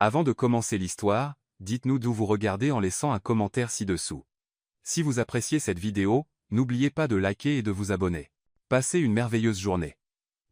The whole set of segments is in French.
Avant de commencer l'histoire, dites-nous d'où vous regardez en laissant un commentaire ci-dessous. Si vous appréciez cette vidéo, n'oubliez pas de liker et de vous abonner. Passez une merveilleuse journée.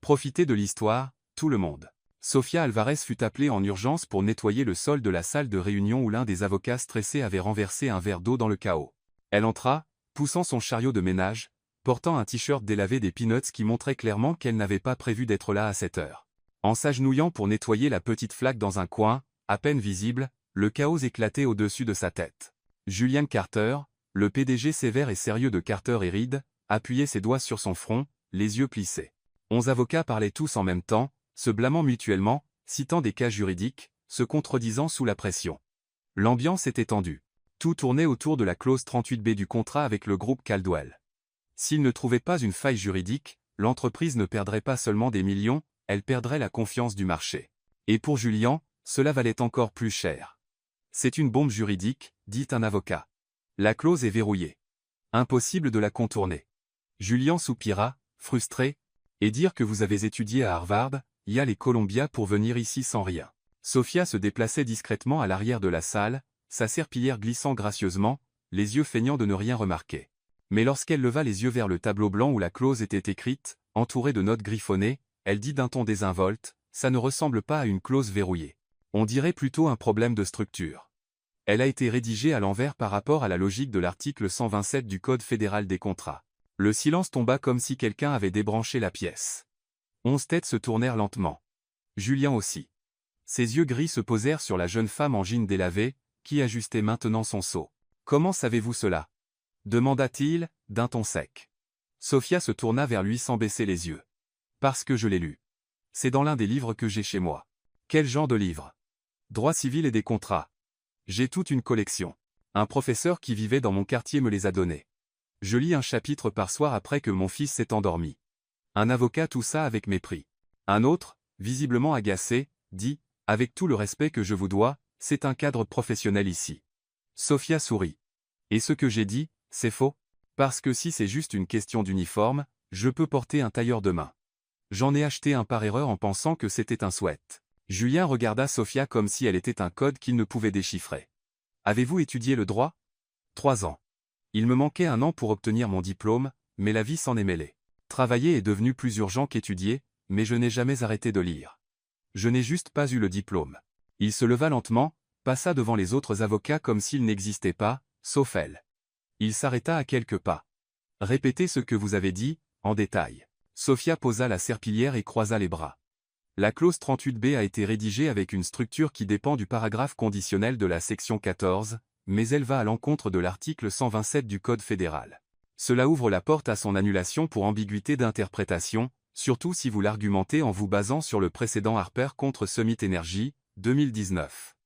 Profitez de l'histoire, tout le monde. Sofia Alvarez fut appelée en urgence pour nettoyer le sol de la salle de réunion où l'un des avocats stressés avait renversé un verre d'eau dans le chaos. Elle entra, poussant son chariot de ménage, portant un t-shirt délavé des Peanuts qui montrait clairement qu'elle n'avait pas prévu d'être là à cette heure. En s'agenouillant pour nettoyer la petite flaque dans un coin, à peine visible, le chaos éclatait au-dessus de sa tête. Julian Carter, le PDG sévère et sérieux de Carter & Reed, appuyait ses doigts sur son front, les yeux plissés. 11 avocats parlaient tous en même temps, se blâmant mutuellement, citant des cas juridiques, se contredisant sous la pression. L'ambiance était tendue. Tout tournait autour de la clause 38B du contrat avec le groupe Caldwell. S'il ne trouvait pas une faille juridique, l'entreprise ne perdrait pas seulement des millions, elle perdrait la confiance du marché. Et pour Julian, cela valait encore plus cher. C'est une bombe juridique, dit un avocat. La clause est verrouillée. Impossible de la contourner. Julian soupira, frustré, et dire que vous avez étudié à Harvard, Yale et Columbia pour venir ici sans rien. Sofia se déplaçait discrètement à l'arrière de la salle, sa serpillière glissant gracieusement, les yeux feignant de ne rien remarquer. Mais lorsqu'elle leva les yeux vers le tableau blanc où la clause était écrite, entourée de notes griffonnées, elle dit d'un ton désinvolte, « Ça ne ressemble pas à une clause verrouillée. On dirait plutôt un problème de structure. » Elle a été rédigée à l'envers par rapport à la logique de l'article 127 du Code fédéral des contrats. Le silence tomba comme si quelqu'un avait débranché la pièce. 11 têtes se tournèrent lentement. Julien aussi. Ses yeux gris se posèrent sur la jeune femme en jean délavé, qui ajustait maintenant son seau. « Comment savez-vous cela » demanda-t-il, d'un ton sec. Sofia se tourna vers lui sans baisser les yeux. « Parce que je l'ai lu. C'est dans l'un des livres que j'ai chez moi. » « Quel genre de livre ?»« Droit civil et des contrats. J'ai toute une collection. Un professeur qui vivait dans mon quartier me les a donnés. Je lis un chapitre par soir après que mon fils s'est endormi. » Un avocat toussa avec mépris. Un autre, visiblement agacé, dit, « Avec tout le respect que je vous dois, c'est un cadre professionnel ici. » Sofia sourit. « Et ce que j'ai dit, c'est faux ? Parce que si c'est juste une question d'uniforme, je peux porter un tailleur demain. J'en ai acheté un par erreur en pensant que c'était un sweat. » Julien regarda Sofia comme si elle était un code qu'il ne pouvait déchiffrer. « Avez-vous étudié le droit ?»« 3 ans. Il me manquait 1 an pour obtenir mon diplôme, mais la vie s'en est mêlée. Travailler est devenu plus urgent qu'étudier, mais je n'ai jamais arrêté de lire. Je n'ai juste pas eu le diplôme. » Il se leva lentement, passa devant les autres avocats comme s'ils n'existaient pas, sauf elle. Il s'arrêta à quelques pas. « Répétez ce que vous avez dit, en détail. » Sofia posa la serpillière et croisa les bras. La clause 38B a été rédigée avec une structure qui dépend du paragraphe conditionnel de la section 14, mais elle va à l'encontre de l'article 127 du Code fédéral. Cela ouvre la porte à son annulation pour ambiguïté d'interprétation, surtout si vous l'argumentez en vous basant sur le précédent Harper contre Summit Energy, 2019.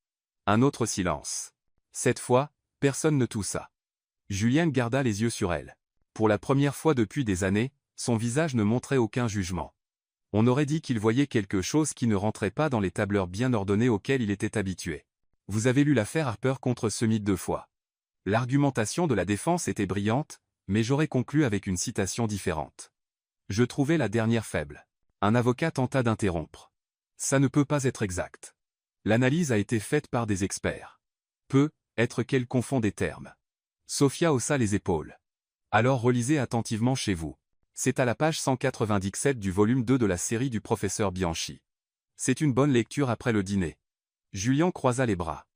Un autre silence. Cette fois, personne ne toussa. Julienne garda les yeux sur elle. Pour la première fois depuis des années, son visage ne montrait aucun jugement. On aurait dit qu'il voyait quelque chose qui ne rentrait pas dans les tableurs bien ordonnés auxquels il était habitué. Vous avez lu l'affaire Harper contre Summit 2 fois. L'argumentation de la défense était brillante, mais j'aurais conclu avec une citation différente. Je trouvais la dernière faible. Un avocat tenta d'interrompre. Ça ne peut pas être exact. L'analyse a été faite par des experts. Peut être qu'elle confond des termes. Sofia haussa les épaules. Alors relisez attentivement chez vous. C'est à la page 197 du volume 2 de la série du professeur Bianchi. C'est une bonne lecture après le dîner. Julien croisa les bras.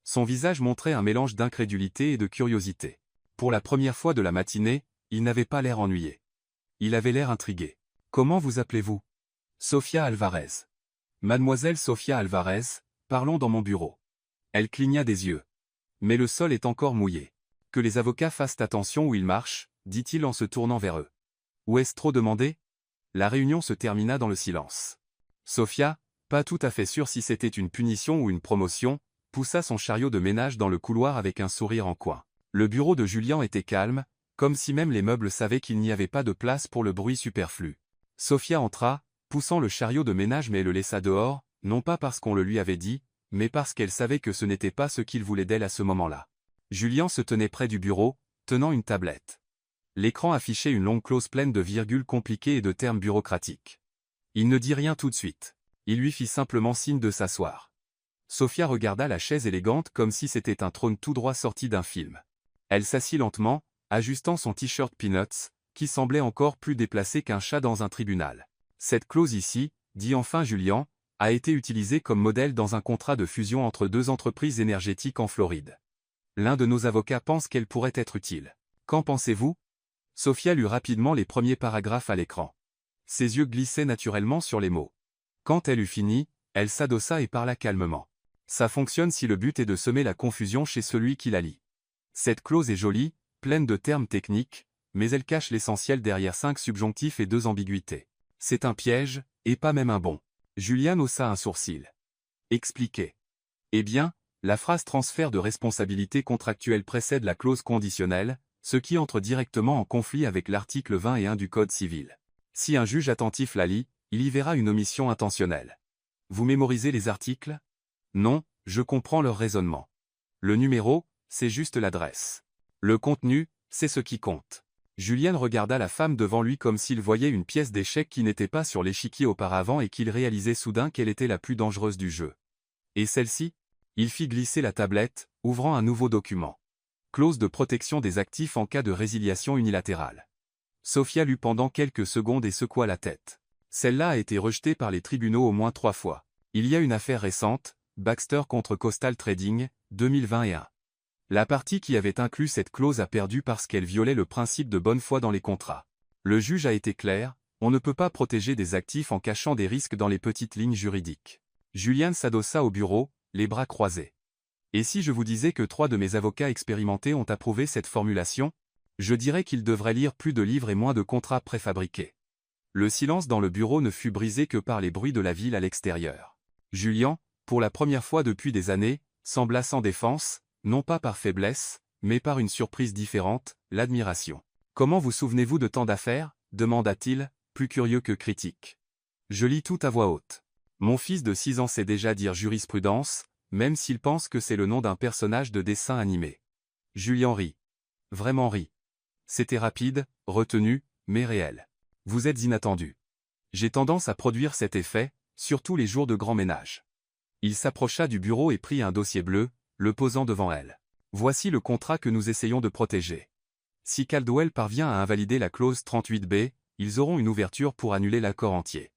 Son visage montrait un mélange d'incrédulité et de curiosité. Pour la première fois de la matinée, il n'avait pas l'air ennuyé. Il avait l'air intrigué. « Comment vous appelez-vous »« Sofia Alvarez. »« Mademoiselle Sofia Alvarez, parlons dans mon bureau. » Elle cligna des yeux. « Mais le sol est encore mouillé. Que les avocats fassent attention où ils marchent, dit-il en se tournant vers eux. Ou est-ce trop demandé ? La réunion se termina dans le silence. Sofia, pas tout à fait sûre si c'était une punition ou une promotion, poussa son chariot de ménage dans le couloir avec un sourire en coin. Le bureau de Julian était calme, comme si même les meubles savaient qu'il n'y avait pas de place pour le bruit superflu. Sofia entra, poussant le chariot de ménage mais le laissa dehors, non pas parce qu'on le lui avait dit, mais parce qu'elle savait que ce n'était pas ce qu'il voulait d'elle à ce moment-là. Julian se tenait près du bureau, tenant une tablette. L'écran affichait une longue clause pleine de virgules compliquées et de termes bureaucratiques. Il ne dit rien tout de suite. Il lui fit simplement signe de s'asseoir. Sophia regarda la chaise élégante comme si c'était un trône tout droit sorti d'un film. Elle s'assit lentement, ajustant son t-shirt Peanuts, qui semblait encore plus déplacé qu'un chat dans un tribunal. Cette clause ici, dit enfin Julian, a été utilisée comme modèle dans un contrat de fusion entre deux entreprises énergétiques en Floride. L'un de nos avocats pense qu'elle pourrait être utile. Qu'en pensez-vous? Sophia lut rapidement les premiers paragraphes à l'écran. Ses yeux glissaient naturellement sur les mots. Quand elle eut fini, elle s'adossa et parla calmement. Ça fonctionne si le but est de semer la confusion chez celui qui la lit. Cette clause est jolie, pleine de termes techniques, mais elle cache l'essentiel derrière 5 subjonctifs et 2 ambiguïtés. C'est un piège, et pas même un bon. Julian haussa un sourcil. Expliquez. Eh bien, la phrase transfert de responsabilité contractuelle précède la clause conditionnelle, ce qui entre directement en conflit avec l'article 21 du Code civil. Si un juge attentif la lit, il y verra une omission intentionnelle. Vous mémorisez les articles? Non, je comprends leur raisonnement. Le numéro, c'est juste l'adresse. Le contenu, c'est ce qui compte. Julian regarda la femme devant lui comme s'il voyait une pièce d'échec qui n'était pas sur l'échiquier auparavant et qu'il réalisait soudain qu'elle était la plus dangereuse du jeu. Et celle-ci? Il fit glisser la tablette, ouvrant un nouveau document. Clause de protection des actifs en cas de résiliation unilatérale. Sophia lut pendant quelques secondes et secoua la tête. Celle-là a été rejetée par les tribunaux au moins 3 fois. Il y a une affaire récente, Baxter contre Coastal Trading, 2021. La partie qui avait inclus cette clause a perdu parce qu'elle violait le principe de bonne foi dans les contrats. Le juge a été clair, on ne peut pas protéger des actifs en cachant des risques dans les petites lignes juridiques. Julian s'adossa au bureau, les bras croisés. Et si je vous disais que 3 de mes avocats expérimentés ont approuvé cette formulation? Je dirais qu'ils devraient lire plus de livres et moins de contrats préfabriqués. Le silence dans le bureau ne fut brisé que par les bruits de la ville à l'extérieur. Julian, pour la première fois depuis des années, sembla sans défense, non pas par faiblesse, mais par une surprise différente, l'admiration. « Comment vous souvenez-vous de tant d'affaires » demanda-t-il, plus curieux que critique. Je lis tout à voix haute. Mon fils de 6 ans sait déjà dire jurisprudence, même s'il pense que c'est le nom d'un personnage de dessin animé. Julian rit. Vraiment rit. C'était rapide, retenu, mais réel. Vous êtes inattendu. J'ai tendance à produire cet effet, surtout les jours de grand ménage. Il s'approcha du bureau et prit un dossier bleu, le posant devant elle. Voici le contrat que nous essayons de protéger. Si Caldwell parvient à invalider la clause 38B, ils auront une ouverture pour annuler l'accord entier.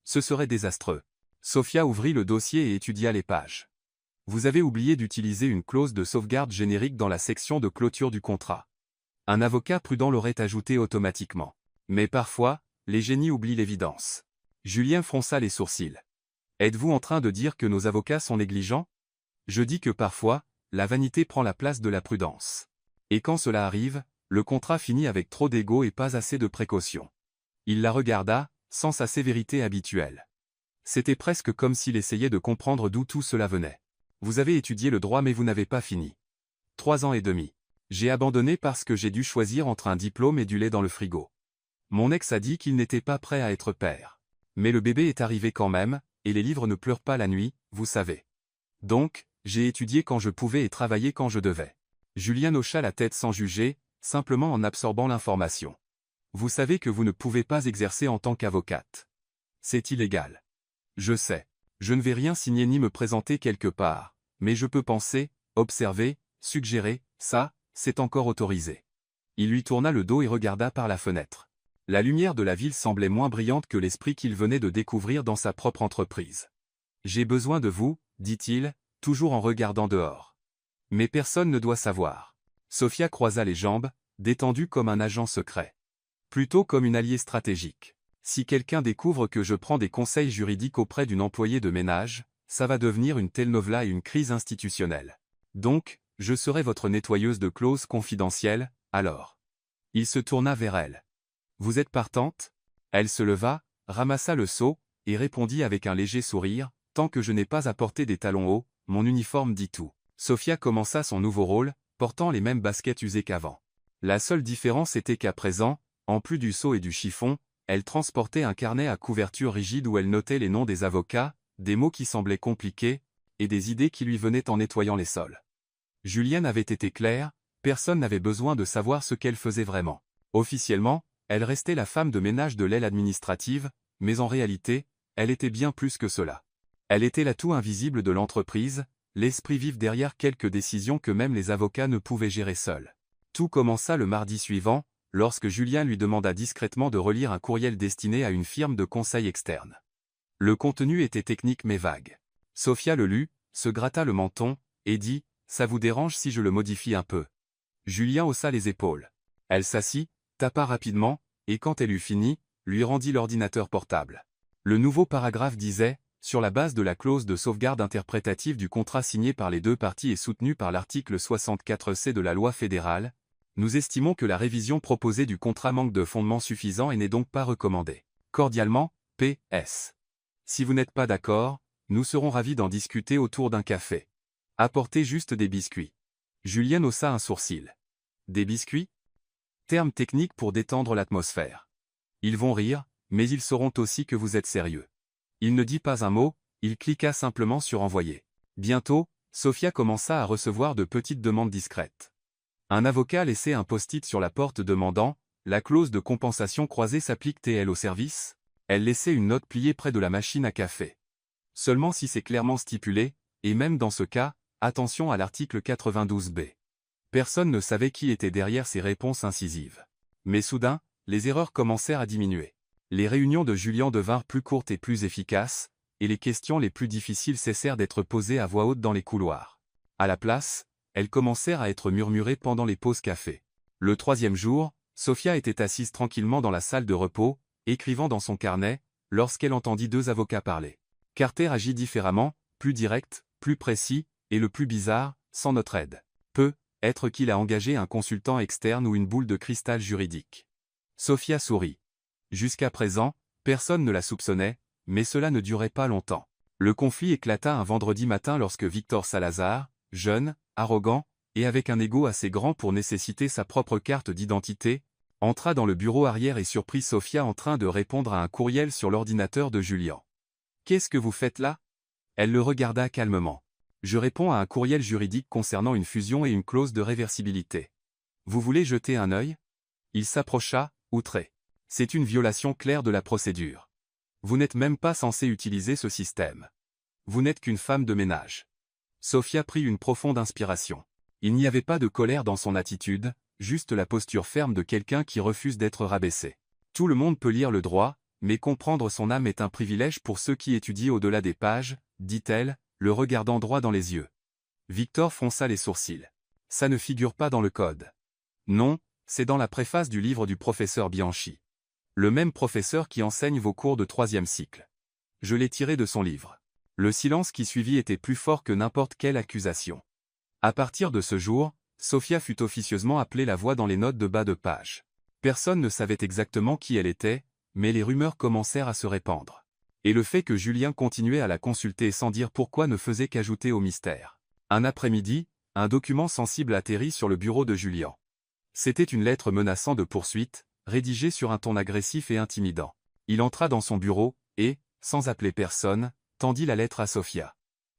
Ce serait désastreux. Sophia ouvrit le dossier et étudia les pages. Vous avez oublié d'utiliser une clause de sauvegarde générique dans la section de clôture du contrat. Un avocat prudent l'aurait ajouté automatiquement. Mais parfois, les génies oublient l'évidence. Julien fronça les sourcils. Êtes-vous en train de dire que nos avocats sont négligents? Je dis que parfois, la vanité prend la place de la prudence. Et quand cela arrive, le contrat finit avec trop d'ego et pas assez de précaution. Il la regarda, sans sa sévérité habituelle. C'était presque comme s'il essayait de comprendre d'où tout cela venait. Vous avez étudié le droit mais vous n'avez pas fini. 3 ans et demi. J'ai abandonné parce que j'ai dû choisir entre un diplôme et du lait dans le frigo. Mon ex a dit qu'il n'était pas prêt à être père. Mais le bébé est arrivé quand même, et les livres ne pleurent pas la nuit, vous savez. Donc, j'ai étudié quand je pouvais et travaillé quand je devais. Julien hocha la tête sans juger, simplement en absorbant l'information. Vous savez que vous ne pouvez pas exercer en tant qu'avocate. C'est illégal. Je sais. Je ne vais rien signer ni me présenter quelque part, mais je peux penser, observer, suggérer, ça, c'est encore autorisé. Il lui tourna le dos et regarda par la fenêtre. La lumière de la ville semblait moins brillante que l'esprit qu'il venait de découvrir dans sa propre entreprise. J'ai besoin de vous, dit-il, toujours en regardant dehors. Mais personne ne doit savoir. Sophia croisa les jambes, détendue comme un agent secret. Plutôt comme une alliée stratégique. Si quelqu'un découvre que je prends des conseils juridiques auprès d'une employée de ménage, ça va devenir une telenovela et une crise institutionnelle. Donc, je serai votre nettoyeuse de clauses confidentielles, alors. Il se tourna vers elle. Vous êtes partante? Elle se leva, ramassa le seau, et répondit avec un léger sourire, tant que je n'ai pas apporté des talons hauts, mon uniforme dit tout. Sophia commença son nouveau rôle, portant les mêmes baskets usées qu'avant. La seule différence était qu'à présent, en plus du seau et du chiffon, elle transportait un carnet à couverture rigide où elle notait les noms des avocats, des mots qui semblaient compliqués, et des idées qui lui venaient en nettoyant les sols. Julienne avait été claire, personne n'avait besoin de savoir ce qu'elle faisait vraiment. Officiellement, elle restait la femme de ménage de l'aile administrative, mais en réalité, elle était bien plus que cela. Elle était l'atout invisible de l'entreprise, l'esprit vif derrière quelques décisions que même les avocats ne pouvaient gérer seuls. Tout commença le mardi suivant, lorsque Julien lui demanda discrètement de relire un courriel destiné à une firme de conseil externe. Le contenu était technique mais vague. Sophia le lut, se gratta le menton, et dit « Ça vous dérange si je le modifie un peu ?» Julien haussa les épaules. Elle s'assit, tapa rapidement, et quand elle eut fini, lui rendit l'ordinateur portable. Le nouveau paragraphe disait « Sur la base de la clause de sauvegarde interprétative du contrat signé par les deux parties et soutenu par l'article 64C de la loi fédérale, nous estimons que la révision proposée du contrat manque de fondement suffisant et n'est donc pas recommandée. Cordialement, P.S. Si vous n'êtes pas d'accord, nous serons ravis d'en discuter autour d'un café. Apportez juste des biscuits. » Julien haussa un sourcil. Des biscuits? Terme technique pour détendre l'atmosphère. Ils vont rire, mais ils sauront aussi que vous êtes sérieux. Il ne dit pas un mot, il cliqua simplement sur envoyer. Bientôt, Sophia commença à recevoir de petites demandes discrètes. Un avocat laissait un post-it sur la porte demandant « La clause de compensation croisée s'applique-t-elle au service ?» Elle laissait une note pliée près de la machine à café. Seulement si c'est clairement stipulé, et même dans ce cas, attention à l'article 92B. Personne ne savait qui était derrière ces réponses incisives. Mais soudain, les erreurs commencèrent à diminuer. Les réunions de Julien devinrent plus courtes et plus efficaces, et les questions les plus difficiles cessèrent d'être posées à voix haute dans les couloirs. À la place, elles commencèrent à être murmurées pendant les pauses café. Le troisième jour, Sophia était assise tranquillement dans la salle de repos, écrivant dans son carnet, lorsqu'elle entendit deux avocats parler. Carter agit différemment, plus direct, plus précis, et le plus bizarre, sans notre aide. Peut-être qu'il a engagé un consultant externe ou une boule de cristal juridique. Sophia sourit. Jusqu'à présent, personne ne la soupçonnait, mais cela ne durait pas longtemps. Le conflit éclata un vendredi matin lorsque Victor Salazar, jeune, arrogant, et avec un ego assez grand pour nécessiter sa propre carte d'identité, entra dans le bureau arrière et surprit Sophia en train de répondre à un courriel sur l'ordinateur de Julien. « Qu'est-ce que vous faites là ?» Elle le regarda calmement. « Je réponds à un courriel juridique concernant une fusion et une clause de réversibilité. Vous voulez jeter un œil ?» Il s'approcha, outré. « C'est une violation claire de la procédure. Vous n'êtes même pas censé utiliser ce système. Vous n'êtes qu'une femme de ménage. » Sophia prit une profonde inspiration. Il n'y avait pas de colère dans son attitude, juste la posture ferme de quelqu'un qui refuse d'être rabaissé. Tout le monde peut lire le droit, mais comprendre son âme est un privilège pour ceux qui étudient au-delà des pages, dit-elle, le regardant droit dans les yeux. Victor fronça les sourcils. Ça ne figure pas dans le code. Non, c'est dans la préface du livre du professeur Bianchi. Le même professeur qui enseigne vos cours de 3e cycle. Je l'ai tiré de son livre. Le silence qui suivit était plus fort que n'importe quelle accusation. À partir de ce jour, Sophia fut officieusement appelée la voix dans les notes de bas de page. Personne ne savait exactement qui elle était, mais les rumeurs commencèrent à se répandre. Et le fait que Julien continuait à la consulter sans dire pourquoi ne faisait qu'ajouter au mystère. Un après-midi, un document sensible atterrit sur le bureau de Julien. C'était une lettre menaçant de poursuite, rédigée sur un ton agressif et intimidant. Il entra dans son bureau, et, sans appeler personne, tendit la lettre à Sophia.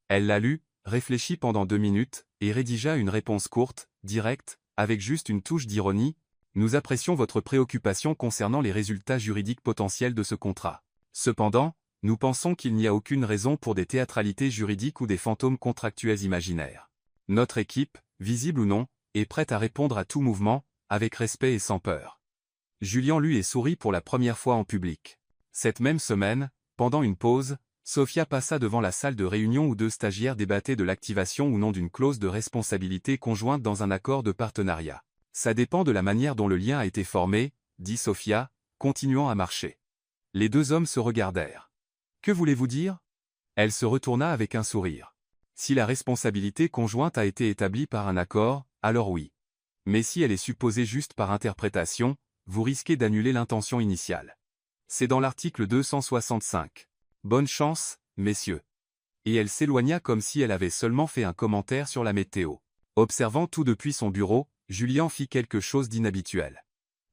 Elle la lut, réfléchit pendant 2 minutes, et rédigea une réponse courte, directe, avec juste une touche d'ironie. « Nous apprécions votre préoccupation concernant les résultats juridiques potentiels de ce contrat. Cependant, nous pensons qu'il n'y a aucune raison pour des théâtralités juridiques ou des fantômes contractuels imaginaires. Notre équipe, visible ou non, est prête à répondre à tout mouvement, avec respect et sans peur. » Julien lut et sourit pour la première fois en public. Cette même semaine, pendant une pause, Sophia passa devant la salle de réunion où 2 stagiaires débattaient de l'activation ou non d'une clause de responsabilité conjointe dans un accord de partenariat. « Ça dépend de la manière dont le lien a été formé, » dit Sophia, continuant à marcher. Les 2 hommes se regardèrent. « Que voulez-vous dire ?» Elle se retourna avec un sourire. « Si la responsabilité conjointe a été établie par un accord, alors oui. Mais si elle est supposée juste par interprétation, vous risquez d'annuler l'intention initiale. C'est dans l'article 265. Bonne chance, messieurs. » Et elle s'éloigna comme si elle avait seulement fait un commentaire sur la météo. Observant tout depuis son bureau, Julien fit quelque chose d'inhabituel.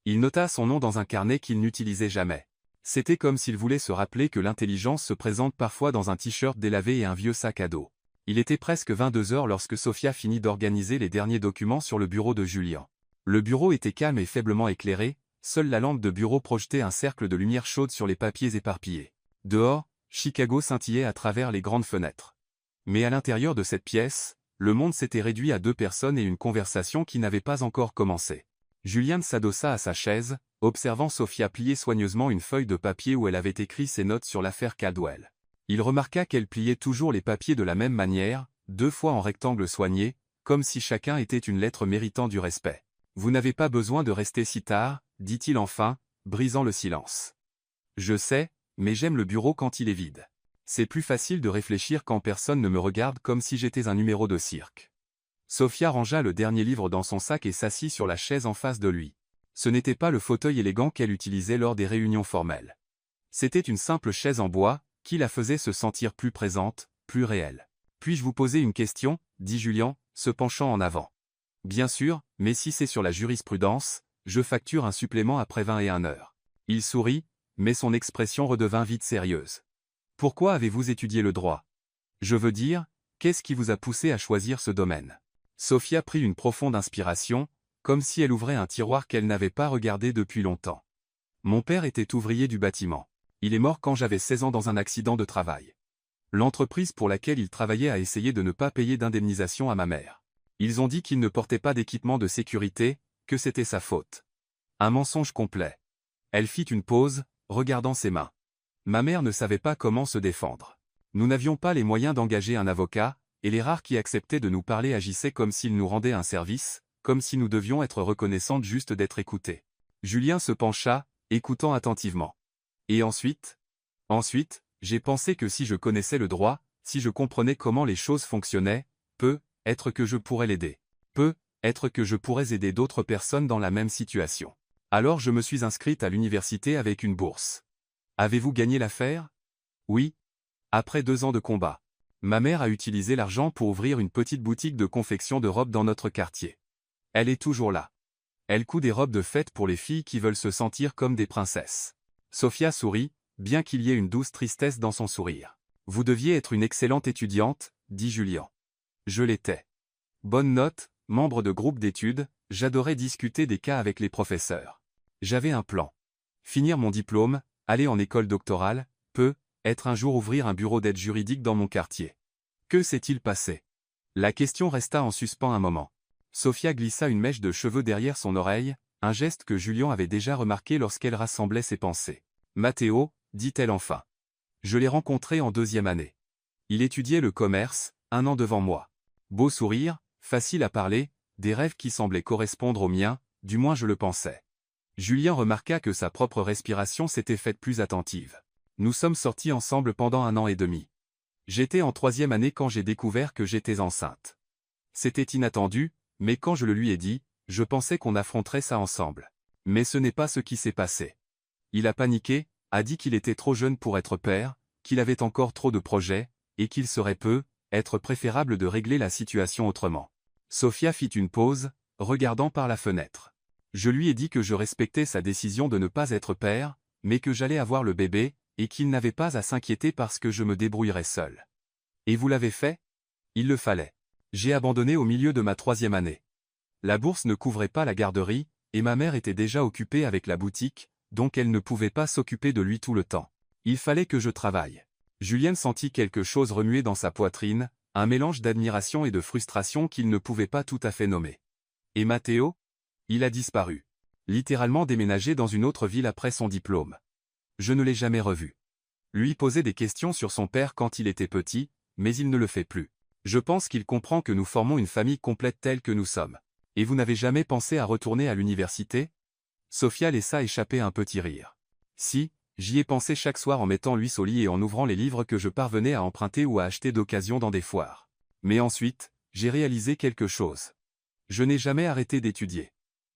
Il nota son nom dans un carnet qu'il n'utilisait jamais. C'était comme s'il voulait se rappeler que l'intelligence se présente parfois dans un t-shirt délavé et un vieux sac à dos. Il était presque 22 heures lorsque Sophia finit d'organiser les derniers documents sur le bureau de Julien. Le bureau était calme et faiblement éclairé, seule la lampe de bureau projetait un cercle de lumière chaude sur les papiers éparpillés. Dehors, Chicago scintillait à travers les grandes fenêtres. Mais à l'intérieur de cette pièce, le monde s'était réduit à 2 personnes et une conversation qui n'avait pas encore commencé. Julien s'adossa à sa chaise, observant Sophia plier soigneusement une feuille de papier où elle avait écrit ses notes sur l'affaire Caldwell. Il remarqua qu'elle pliait toujours les papiers de la même manière, 2 fois en rectangle soigné, comme si chacun était une lettre méritant du respect. « Vous n'avez pas besoin de rester si tard, dit-il enfin, brisant le silence. Je sais, mais j'aime le bureau quand il est vide. C'est plus facile de réfléchir quand personne ne me regarde comme si j'étais un numéro de cirque. » Sophia rangea le dernier livre dans son sac et s'assit sur la chaise en face de lui. Ce n'était pas le fauteuil élégant qu'elle utilisait lors des réunions formelles. C'était une simple chaise en bois, qui la faisait se sentir plus présente, plus réelle. « Puis-je vous poser une question ?» dit Julien, se penchant en avant. « Bien sûr, mais si c'est sur la jurisprudence, je facture un supplément après 21 heures. » Il sourit, mais son expression redevint vite sérieuse. « Pourquoi avez-vous étudié le droit? Je veux dire, qu'est-ce qui vous a poussé à choisir ce domaine ?» Sophia prit une profonde inspiration, comme si elle ouvrait un tiroir qu'elle n'avait pas regardé depuis longtemps. « Mon père était ouvrier du bâtiment. Il est mort quand j'avais 16 ans dans un accident de travail. L'entreprise pour laquelle il travaillait a essayé de ne pas payer d'indemnisation à ma mère. Ils ont dit qu'il ne portait pas d'équipement de sécurité, que c'était sa faute. Un mensonge complet. » Elle fit une pause, regardant ses mains. « Ma mère ne savait pas comment se défendre. Nous n'avions pas les moyens d'engager un avocat, et les rares qui acceptaient de nous parler agissaient comme s'ils nous rendaient un service, comme si nous devions être reconnaissantes juste d'être écoutées. » Julien se pencha, écoutant attentivement. « Et ensuite ? » « Ensuite, j'ai pensé que si je connaissais le droit, si je comprenais comment les choses fonctionnaient, peut-être que je pourrais l'aider. Peut-être que je pourrais aider d'autres personnes dans la même situation. Alors je me suis inscrite à l'université avec une bourse. Avez-vous gagné l'affaire? Oui. Après 2 ans de combat. Ma mère a utilisé l'argent pour ouvrir une petite boutique de confection de robes dans notre quartier. Elle est toujours là. Elle coud des robes de fête pour les filles qui veulent se sentir comme des princesses. » Sophia sourit, bien qu'il y ait une douce tristesse dans son sourire. « Vous deviez être une excellente étudiante, » dit Julien. « Je l'étais. Bonne note, membre de groupe d'études, j'adorais discuter des cas avec les professeurs. J'avais un plan. Finir mon diplôme, aller en école doctorale, être un jour ouvrir un bureau d'aide juridique dans mon quartier. Que s'est-il passé? » La question resta en suspens un moment. Sophia glissa une mèche de cheveux derrière son oreille, un geste que Julien avait déjà remarqué lorsqu'elle rassemblait ses pensées. « Matteo, dit-elle enfin. Je l'ai rencontré en 2e année. Il étudiait le commerce, 1 an devant moi. Beau sourire, facile à parler, des rêves qui semblaient correspondre aux miens, du moins je le pensais. » Julien remarqua que sa propre respiration s'était faite plus attentive. « Nous sommes sortis ensemble pendant 1 an et demi. J'étais en 3e année quand j'ai découvert que j'étais enceinte. C'était inattendu, mais quand je le lui ai dit, je pensais qu'on affronterait ça ensemble. Mais ce n'est pas ce qui s'est passé. Il a paniqué, a dit qu'il était trop jeune pour être père, qu'il avait encore trop de projets, et qu'il serait être préférable de régler la situation autrement. » Sophia fit une pause, regardant par la fenêtre. « Je lui ai dit que je respectais sa décision de ne pas être père, mais que j'allais avoir le bébé, et qu'il n'avait pas à s'inquiéter parce que je me débrouillerais seul. Et vous l'avez fait? Il le fallait. J'ai abandonné au milieu de ma 3e année. La bourse ne couvrait pas la garderie, et ma mère était déjà occupée avec la boutique, donc elle ne pouvait pas s'occuper de lui tout le temps. Il fallait que je travaille. » Julien sentit quelque chose remuer dans sa poitrine, un mélange d'admiration et de frustration qu'il ne pouvait pas tout à fait nommer. « Et Matteo? Il a disparu. Littéralement déménagé dans une autre ville après son diplôme. Je ne l'ai jamais revu. Lui posait des questions sur son père quand il était petit, mais il ne le fait plus. Je pense qu'il comprend que nous formons une famille complète telle que nous sommes. Et vous n'avez jamais pensé à retourner à l'université? » Sophia laissa échapper un petit rire. « Si, j'y ai pensé chaque soir en mettant l'huile au lit et en ouvrant les livres que je parvenais à emprunter ou à acheter d'occasion dans des foires. Mais ensuite, j'ai réalisé quelque chose. Je n'ai jamais arrêté d'étudier.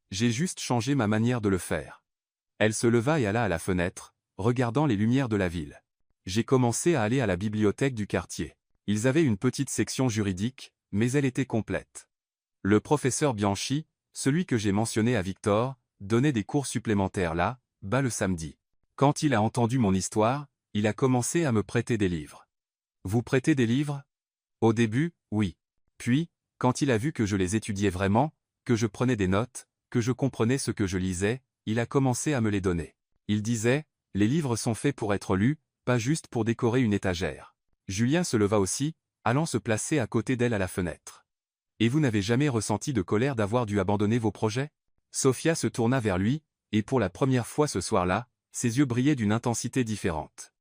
J'ai juste changé ma manière de le faire. » Elle se leva et alla à la fenêtre, regardant les lumières de la ville. « J'ai commencé à aller à la bibliothèque du quartier. Ils avaient une petite section juridique, mais elle était complète. Le professeur Bianchi, celui que j'ai mentionné à Victor, donnait des cours supplémentaires là-bas le samedi. Quand il a entendu mon histoire, il a commencé à me prêter des livres. »« Vous prêtez des livres? » ?»« Au début, oui. Puis, quand il a vu que je les étudiais vraiment, que je prenais des notes, que je comprenais ce que je lisais, il a commencé à me les donner. Il disait, les livres sont faits pour être lus, pas juste pour décorer une étagère. Julien se leva aussi, allant se placer à côté d'elle à la fenêtre. Et vous n'avez jamais ressenti de colère d'avoir dû abandonner vos projets? Sophia se tourna vers lui, et pour la première fois ce soir-là, ses yeux brillaient d'une intensité différente.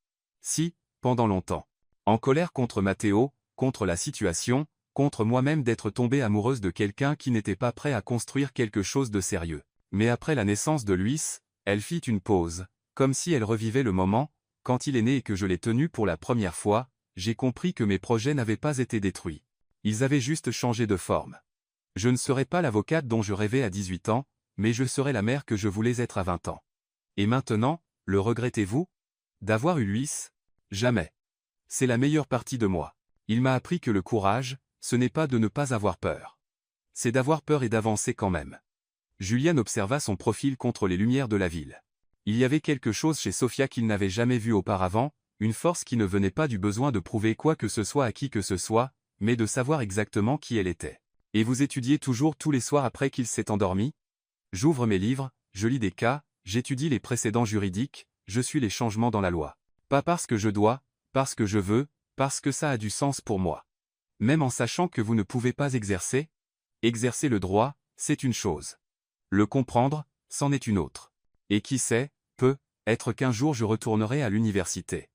Si, pendant longtemps. En colère contre Matteo, contre la situation, contre moi-même d'être tombée amoureuse de quelqu'un qui n'était pas prêt à construire quelque chose de sérieux. Mais après la naissance de Luis, elle fit une pause, comme si elle revivait le moment, quand il est né et que je l'ai tenu pour la première fois, j'ai compris que mes projets n'avaient pas été détruits. Ils avaient juste changé de forme. Je ne serai pas l'avocate dont je rêvais à 18 ans, mais je serai la mère que je voulais être à 20 ans. Et maintenant, le regrettez-vous? D'avoir eu Luis? Jamais. C'est la meilleure partie de moi. Il m'a appris que le courage, ce n'est pas de ne pas avoir peur. C'est d'avoir peur et d'avancer quand même. Julien observa son profil contre les lumières de la ville. Il y avait quelque chose chez Sophia qu'il n'avait jamais vu auparavant, une force qui ne venait pas du besoin de prouver quoi que ce soit à qui que ce soit, mais de savoir exactement qui elle était. Et vous étudiez toujours tous les soirs après qu'il s'est endormi? J'ouvre mes livres, je lis des cas, j'étudie les précédents juridiques, je suis les changements dans la loi. Pas parce que je dois, parce que je veux, parce que ça a du sens pour moi. Même en sachant que vous ne pouvez pas exercer? Exercer le droit, c'est une chose. Le comprendre, c'en est une autre. Et qui sait, peut-être qu'un jour je retournerai à l'université.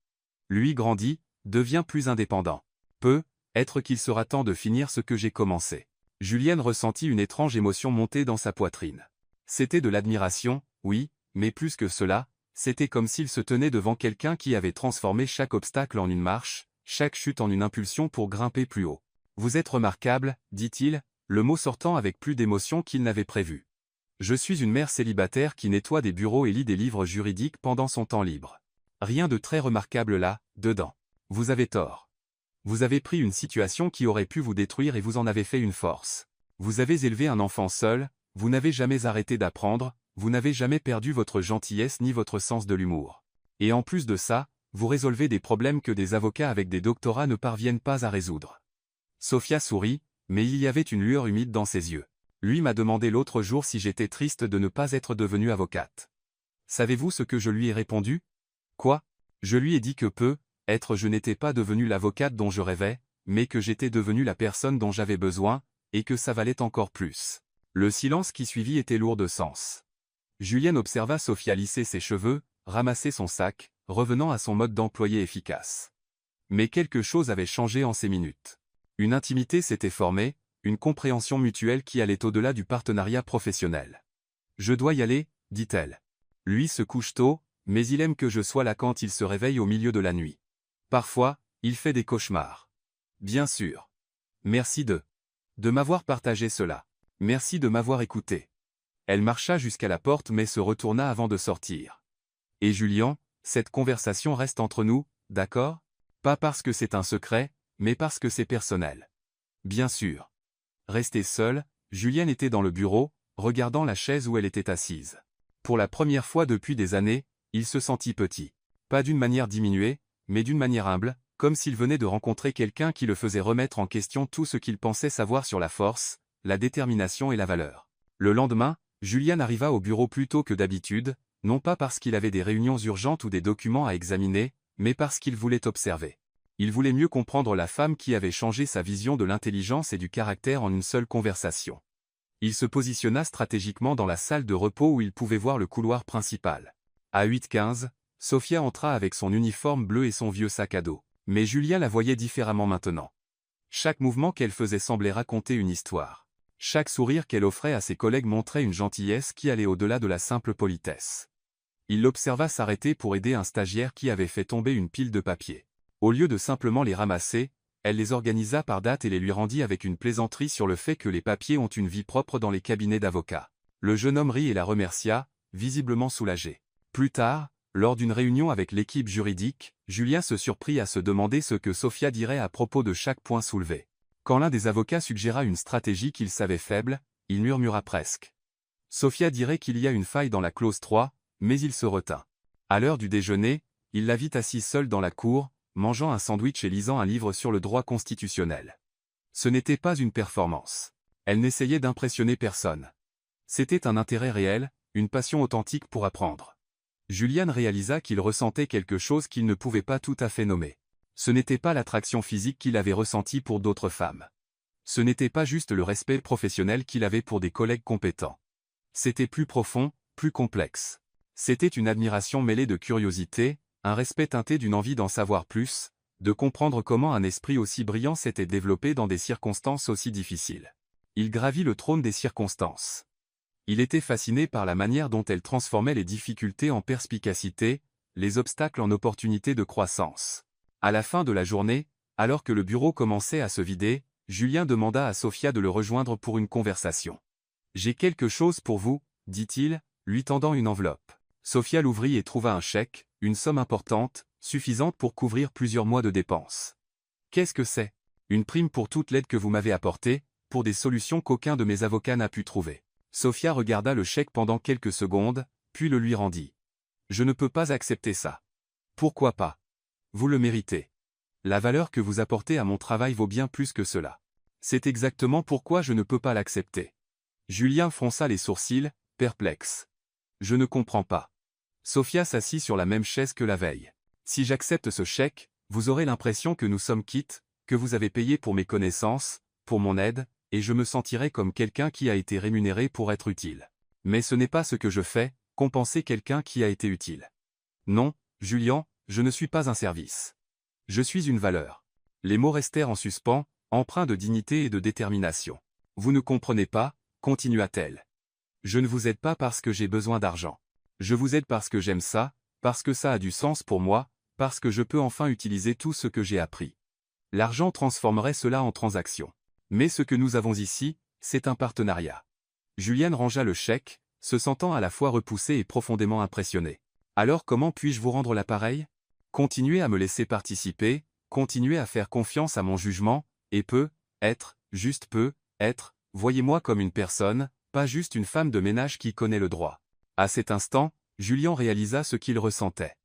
Lui grandit, devient plus indépendant. Peut-être qu'il sera temps de finir ce que j'ai commencé. Julienne ressentit une étrange émotion monter dans sa poitrine. C'était de l'admiration, oui, mais plus que cela, c'était comme s'il se tenait devant quelqu'un qui avait transformé chaque obstacle en une marche, chaque chute en une impulsion pour grimper plus haut. Vous êtes remarquable, dit-il, le mot sortant avec plus d'émotion qu'il n'avait prévu. Je suis une mère célibataire qui nettoie des bureaux et lit des livres juridiques pendant son temps libre. Rien de très remarquable là, dedans. Vous avez tort. Vous avez pris une situation qui aurait pu vous détruire et vous en avez fait une force. Vous avez élevé un enfant seul, vous n'avez jamais arrêté d'apprendre, vous n'avez jamais perdu votre gentillesse ni votre sens de l'humour. Et en plus de ça, vous résolvez des problèmes que des avocats avec des doctorats ne parviennent pas à résoudre. Sophia sourit, mais il y avait une lueur humide dans ses yeux. Lui m'a demandé l'autre jour si j'étais triste de ne pas être devenue avocate. Savez-vous ce que je lui ai répondu? Quoi? Je lui ai dit que peut-être je n'étais pas devenue l'avocate dont je rêvais, mais que j'étais devenue la personne dont j'avais besoin, et que ça valait encore plus. Le silence qui suivit était lourd de sens. Julienne observa Sophia lisser ses cheveux, ramasser son sac, revenant à son mode d'employé efficace. Mais quelque chose avait changé en ces minutes. Une intimité s'était formée, une compréhension mutuelle qui allait au-delà du partenariat professionnel. Je dois y aller, dit-elle. Lui se couche tôt, mais il aime que je sois là quand il se réveille au milieu de la nuit. Parfois, il fait des cauchemars. Bien sûr. Merci de m'avoir partagé cela. Merci de m'avoir écouté. Elle marcha jusqu'à la porte mais se retourna avant de sortir. Et Julien, cette conversation reste entre nous, d'accord? Pas parce que c'est un secret, mais parce que c'est personnel. Bien sûr. Restée seule, Julienne était dans le bureau, regardant la chaise où elle était assise. Pour la première fois depuis des années, il se sentit petit. Pas d'une manière diminuée, mais d'une manière humble, comme s'il venait de rencontrer quelqu'un qui le faisait remettre en question tout ce qu'il pensait savoir sur la force, la détermination et la valeur. Le lendemain, Julien arriva au bureau plus tôt que d'habitude, non pas parce qu'il avait des réunions urgentes ou des documents à examiner, mais parce qu'il voulait observer. Il voulait mieux comprendre la femme qui avait changé sa vision de l'intelligence et du caractère en une seule conversation. Il se positionna stratégiquement dans la salle de repos où il pouvait voir le couloir principal. À 8h15, Sophia entra avec son uniforme bleu et son vieux sac à dos. Mais Julien la voyait différemment maintenant. Chaque mouvement qu'elle faisait semblait raconter une histoire. Chaque sourire qu'elle offrait à ses collègues montrait une gentillesse qui allait au-delà de la simple politesse. Il l'observa s'arrêter pour aider un stagiaire qui avait fait tomber une pile de papiers. Au lieu de simplement les ramasser, elle les organisa par date et les lui rendit avec une plaisanterie sur le fait que les papiers ont une vie propre dans les cabinets d'avocats. Le jeune homme rit et la remercia, visiblement soulagé. Plus tard, lors d'une réunion avec l'équipe juridique, Julien se surprit à se demander ce que Sophia dirait à propos de chaque point soulevé. Quand l'un des avocats suggéra une stratégie qu'il savait faible, il murmura presque. Sophia dirait qu'il y a une faille dans la clause 3, mais il se retint. À l'heure du déjeuner, il la vit assise seule dans la cour, mangeant un sandwich et lisant un livre sur le droit constitutionnel. Ce n'était pas une performance. Elle n'essayait d'impressionner personne. C'était un intérêt réel, une passion authentique pour apprendre. Julian réalisa qu'il ressentait quelque chose qu'il ne pouvait pas tout à fait nommer. Ce n'était pas l'attraction physique qu'il avait ressentie pour d'autres femmes. Ce n'était pas juste le respect professionnel qu'il avait pour des collègues compétents. C'était plus profond, plus complexe. C'était une admiration mêlée de curiosité, un respect teinté d'une envie d'en savoir plus, de comprendre comment un esprit aussi brillant s'était développé dans des circonstances aussi difficiles. Il gravit le trône des circonstances. Il était fasciné par la manière dont elles transformaient les difficultés en perspicacité, les obstacles en opportunités de croissance. À la fin de la journée, alors que le bureau commençait à se vider, Julien demanda à Sophia de le rejoindre pour une conversation. « J'ai quelque chose pour vous, dit-il, lui tendant une enveloppe. Sophia l'ouvrit et trouva un chèque, une somme importante, suffisante pour couvrir plusieurs mois de dépenses. « Qu'est-ce que c'est ? Une prime pour toute l'aide que vous m'avez apportée, pour des solutions qu'aucun de mes avocats n'a pu trouver. » Sophia regarda le chèque pendant quelques secondes, puis le lui rendit. « Je ne peux pas accepter ça. »« Pourquoi pas ? Vous le méritez. La valeur que vous apportez à mon travail vaut bien plus que cela. C'est exactement pourquoi je ne peux pas l'accepter. » Julien fronça les sourcils, perplexe. « Je ne comprends pas. » Sophia s'assit sur la même chaise que la veille. « Si j'accepte ce chèque, vous aurez l'impression que nous sommes quittes, que vous avez payé pour mes connaissances, pour mon aide, et je me sentirai comme quelqu'un qui a été rémunéré pour être utile. Mais ce n'est pas ce que je fais, compenser quelqu'un qui a été utile. Non, Julien, je ne suis pas un service. Je suis une valeur. » Les mots restèrent en suspens, empreints de dignité et de détermination. « Vous ne comprenez pas, continua-t-elle. Je ne vous aide pas parce que j'ai besoin d'argent. Je vous aide parce que j'aime ça, parce que ça a du sens pour moi, parce que je peux enfin utiliser tout ce que j'ai appris. L'argent transformerait cela en transaction. Mais ce que nous avons ici, c'est un partenariat. » Juliane rangea le chèque, se sentant à la fois repoussée et profondément impressionnée. « Alors comment puis-je vous rendre l'appareil ? Continuez à me laisser participer, continuez à faire confiance à mon jugement, et juste peut, être, voyez-moi comme une personne, pas juste une femme de ménage qui connaît le droit. » À cet instant, Julien réalisa ce qu'il ressentait.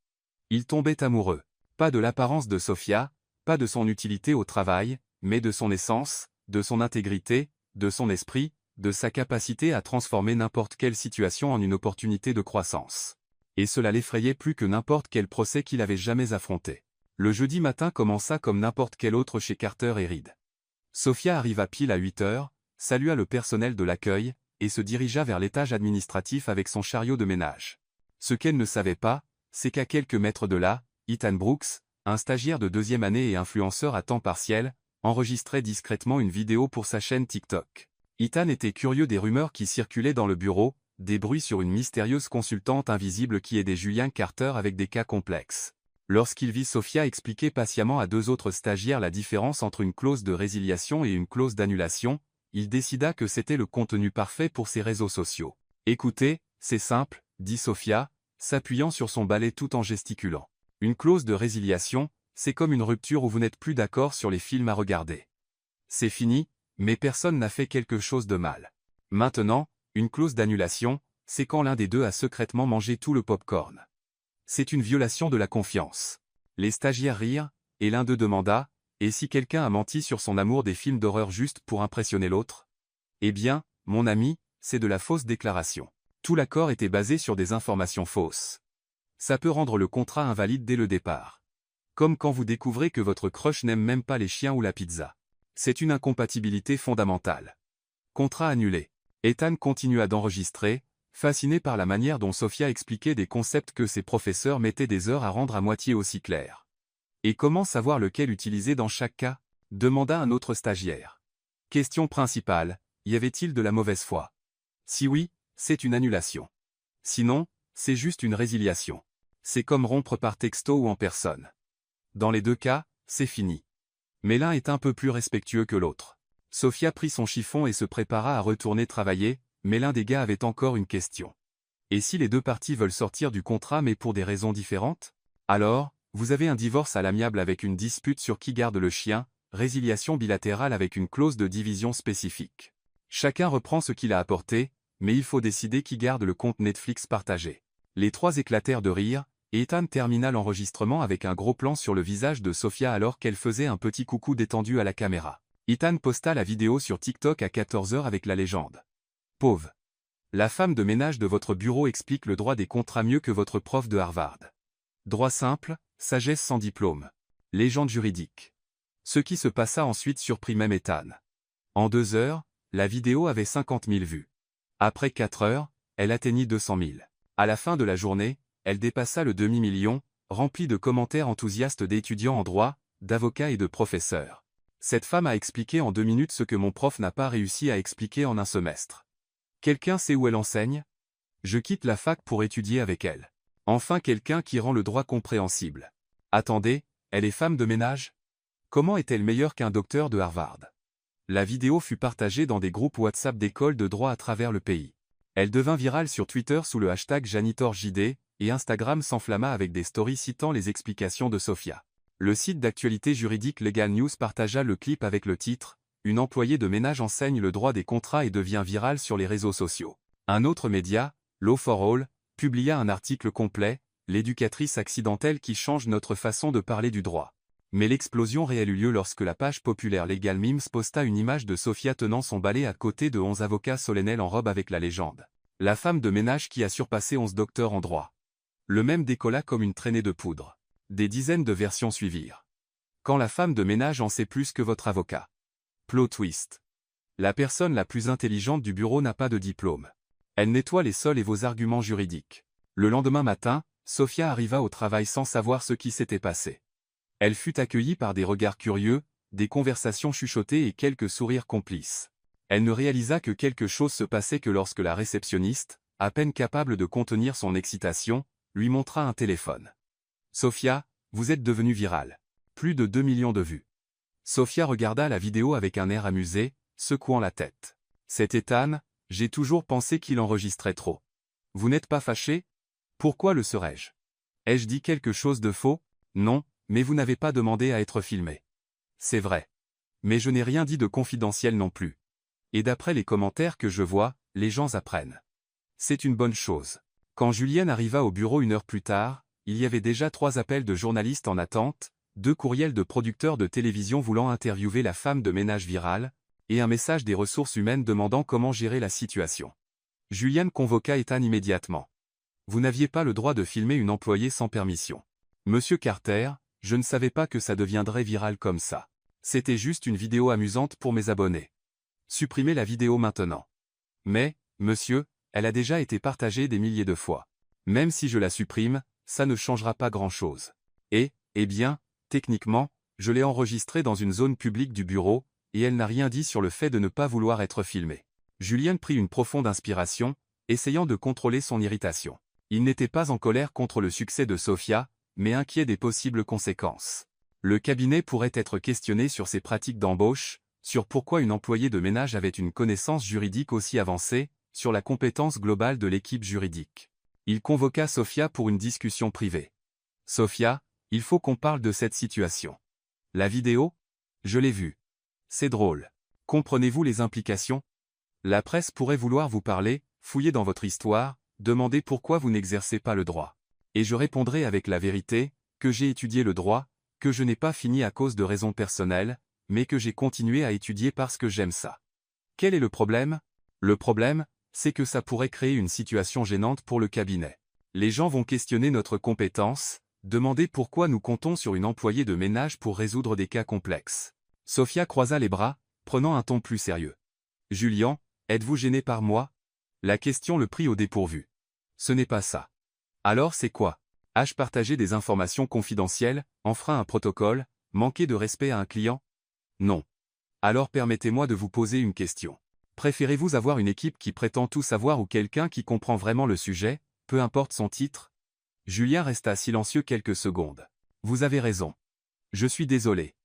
Il tombait amoureux. Pas de l'apparence de Sophia, pas de son utilité au travail, mais de son essence, de son intégrité, de son esprit, de sa capacité à transformer n'importe quelle situation en une opportunité de croissance. Et cela l'effrayait plus que n'importe quel procès qu'il avait jamais affronté. Le jeudi matin commença comme n'importe quel autre chez Carter et Reed. Sophia arriva pile à 8 heures, salua le personnel de l'accueil, et se dirigea vers l'étage administratif avec son chariot de ménage. Ce qu'elle ne savait pas, c'est qu'à quelques mètres de là, Ethan Brooks, un stagiaire de 2e année et influenceur à temps partiel, enregistrait discrètement une vidéo pour sa chaîne TikTok. Ethan était curieux des rumeurs qui circulaient dans le bureau, des bruits sur une mystérieuse consultante invisible qui aidait Julien Carter avec des cas complexes. Lorsqu'il vit Sophia expliquer patiemment à 2 autres stagiaires la différence entre une clause de résiliation et une clause d'annulation, il décida que c'était le contenu parfait pour ses réseaux sociaux. « Écoutez, c'est simple, » dit Sophia, s'appuyant sur son balai tout en gesticulant. « Une clause de résiliation, c'est comme une rupture où vous n'êtes plus d'accord sur les films à regarder. C'est fini, mais personne n'a fait quelque chose de mal. Maintenant, une clause d'annulation, c'est quand l'un des deux a secrètement mangé tout le pop-corn. C'est une violation de la confiance. » Les stagiaires rirent, et l'un d'eux demanda, « Et si quelqu'un a menti sur son amour des films d'horreur juste pour impressionner l'autre ? » « Eh bien, mon ami, c'est de la fausse déclaration. Tout l'accord était basé sur des informations fausses. Ça peut rendre le contrat invalide dès le départ. Comme quand vous découvrez que votre crush n'aime même pas les chiens ou la pizza. C'est une incompatibilité fondamentale. Contrat annulé. » Ethan continua d'enregistrer, fasciné par la manière dont Sophia expliquait des concepts que ses professeurs mettaient des heures à rendre à moitié aussi clairs. « Et comment savoir lequel utiliser dans chaque cas ? » demanda un autre stagiaire. Question principale, y avait-il de la mauvaise foi ? Si oui, c'est une annulation. Sinon, c'est juste une résiliation. C'est comme rompre par texto ou en personne. Dans les 2 cas, c'est fini. Mais l'un est un peu plus respectueux que l'autre. Sophia prit son chiffon et se prépara à retourner travailler, mais l'un des gars avait encore une question. Et si les 2 parties veulent sortir du contrat mais pour des raisons différentes ? Alors, vous avez un divorce à l'amiable avec une dispute sur qui garde le chien, résiliation bilatérale avec une clause de division spécifique. Chacun reprend ce qu'il a apporté, mais il faut décider qui garde le compte Netflix partagé. Les 3 éclatèrent de rire, et Ethan termina l'enregistrement avec un gros plan sur le visage de Sophia alors qu'elle faisait un petit coucou détendu à la caméra. Ethan posta la vidéo sur TikTok à 14 h avec la légende. « Pauvre. La femme de ménage de votre bureau explique le droit des contrats mieux que votre prof de Harvard. Droit simple, sagesse sans diplôme. Légende juridique. Ce qui se passa ensuite surprit même Ethan. En 2 heures, la vidéo avait 50 000 vues. Après 4 heures, elle atteignit 200 000. À la fin de la journée, elle dépassa le demi-million, rempli de commentaires enthousiastes d'étudiants en droit, d'avocats et de professeurs. Cette femme a expliqué en 2 minutes ce que mon prof n'a pas réussi à expliquer en un semestre. Quelqu'un sait où elle enseigne? Je quitte la fac pour étudier avec elle. Enfin quelqu'un qui rend le droit compréhensible. Attendez, elle est femme de ménage? Comment est-elle meilleure qu'un docteur de Harvard? La vidéo fut partagée dans des groupes WhatsApp d'écoles de droit à travers le pays. Elle devint virale sur Twitter sous le hashtag JanitorJD, et Instagram s'enflamma avec des stories citant les explications de Sophia. Le site d'actualité juridique Legal News partagea le clip avec le titre « Une employée de ménage enseigne le droit des contrats et devient virale sur les réseaux sociaux ». Un autre média, Law for All, publia un article complet, « L'éducatrice accidentelle qui change notre façon de parler du droit ». Mais l'explosion réelle eut lieu lorsque la page populaire Legal Memes posta une image de Sophia tenant son balai à côté de 11 avocats solennels en robe avec la légende « La femme de ménage qui a surpassé 11 docteurs en droit ». Le mème décolla comme une traînée de poudre. Des dizaines de versions suivirent. Quand la femme de ménage en sait plus que votre avocat. Plot twist. La personne la plus intelligente du bureau n'a pas de diplôme. Elle nettoie les sols et vos arguments juridiques. Le lendemain matin, Sophia arriva au travail sans savoir ce qui s'était passé. Elle fut accueillie par des regards curieux, des conversations chuchotées et quelques sourires complices. Elle ne réalisa que quelque chose se passait que lorsque la réceptionniste, à peine capable de contenir son excitation, lui montra un téléphone. « Sophia, vous êtes devenue virale. Plus de 2 millions de vues. » Sophia regarda la vidéo avec un air amusé, secouant la tête. « C'est Ethan, j'ai toujours pensé qu'il enregistrait trop. Vous n'êtes pas fâché? Pourquoi le serais-je? Ai-je dit quelque chose de faux? Non, mais vous n'avez pas demandé à être filmé. C'est vrai. Mais je n'ai rien dit de confidentiel non plus. Et d'après les commentaires que je vois, les gens apprennent. C'est une bonne chose. » Quand Julienne arriva au bureau 1 heure plus tard, il y avait déjà 3 appels de journalistes en attente, 2 courriels de producteurs de télévision voulant interviewer la femme de ménage virale, et un message des ressources humaines demandant comment gérer la situation. Julienne convoqua Ethan immédiatement. « Vous n'aviez pas le droit de filmer une employée sans permission. Monsieur Carter, je ne savais pas que ça deviendrait viral comme ça. C'était juste une vidéo amusante pour mes abonnés. Supprimez la vidéo maintenant. Mais, monsieur, elle a déjà été partagée des milliers de fois. Même si je la supprime, ça ne changera pas grand-chose. Et, eh bien, techniquement, je l'ai enregistrée dans une zone publique du bureau, et elle n'a rien dit sur le fait de ne pas vouloir être filmée. » Julienne prit une profonde inspiration, essayant de contrôler son irritation. Il n'était pas en colère contre le succès de Sophia, mais inquiet des possibles conséquences. Le cabinet pourrait être questionné sur ses pratiques d'embauche, sur pourquoi une employée de ménage avait une connaissance juridique aussi avancée, sur la compétence globale de l'équipe juridique. Il convoqua Sophia pour une discussion privée. « Sophia, il faut qu'on parle de cette situation. La vidéo? Je l'ai vue. C'est drôle. Comprenez-vous les implications? La presse pourrait vouloir vous parler, fouiller dans votre histoire, demander pourquoi vous n'exercez pas le droit. Et je répondrai avec la vérité, que j'ai étudié le droit, que je n'ai pas fini à cause de raisons personnelles, mais que j'ai continué à étudier parce que j'aime ça. Quel est le problème? Le problème, c'est que ça pourrait créer une situation gênante pour le cabinet. Les gens vont questionner notre compétence, demander pourquoi nous comptons sur une employée de ménage pour résoudre des cas complexes. » Sophia croisa les bras, prenant un ton plus sérieux. « Julian, êtes-vous gêné par moi? » La question le prit au dépourvu. « Ce n'est pas ça. » « Alors c'est quoi? Ai-je partagé des informations confidentielles, enfreint un protocole, manqué de respect à un client? Non. Alors permettez-moi de vous poser une question. Préférez-vous avoir une équipe qui prétend tout savoir ou quelqu'un qui comprend vraiment le sujet, peu importe son titre? » Julien resta silencieux quelques secondes. « Vous avez raison. Je suis désolé.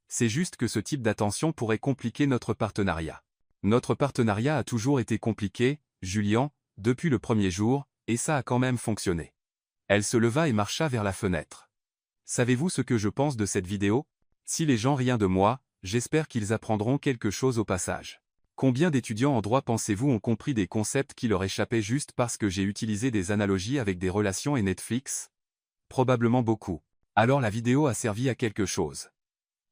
C'est juste que ce type d'attention pourrait compliquer notre partenariat. Notre partenariat a toujours été compliqué, Julien, depuis le premier jour, et ça a quand même fonctionné. » Elle se leva et marcha vers la fenêtre. « Savez-vous ce que je pense de cette vidéo? Si les gens rient de moi, j'espère qu'ils apprendront quelque chose au passage. Combien d'étudiants en droit pensez-vous ont compris des concepts qui leur échappaient juste parce que j'ai utilisé des analogies avec des relations et Netflix? Probablement beaucoup. Alors la vidéo a servi à quelque chose.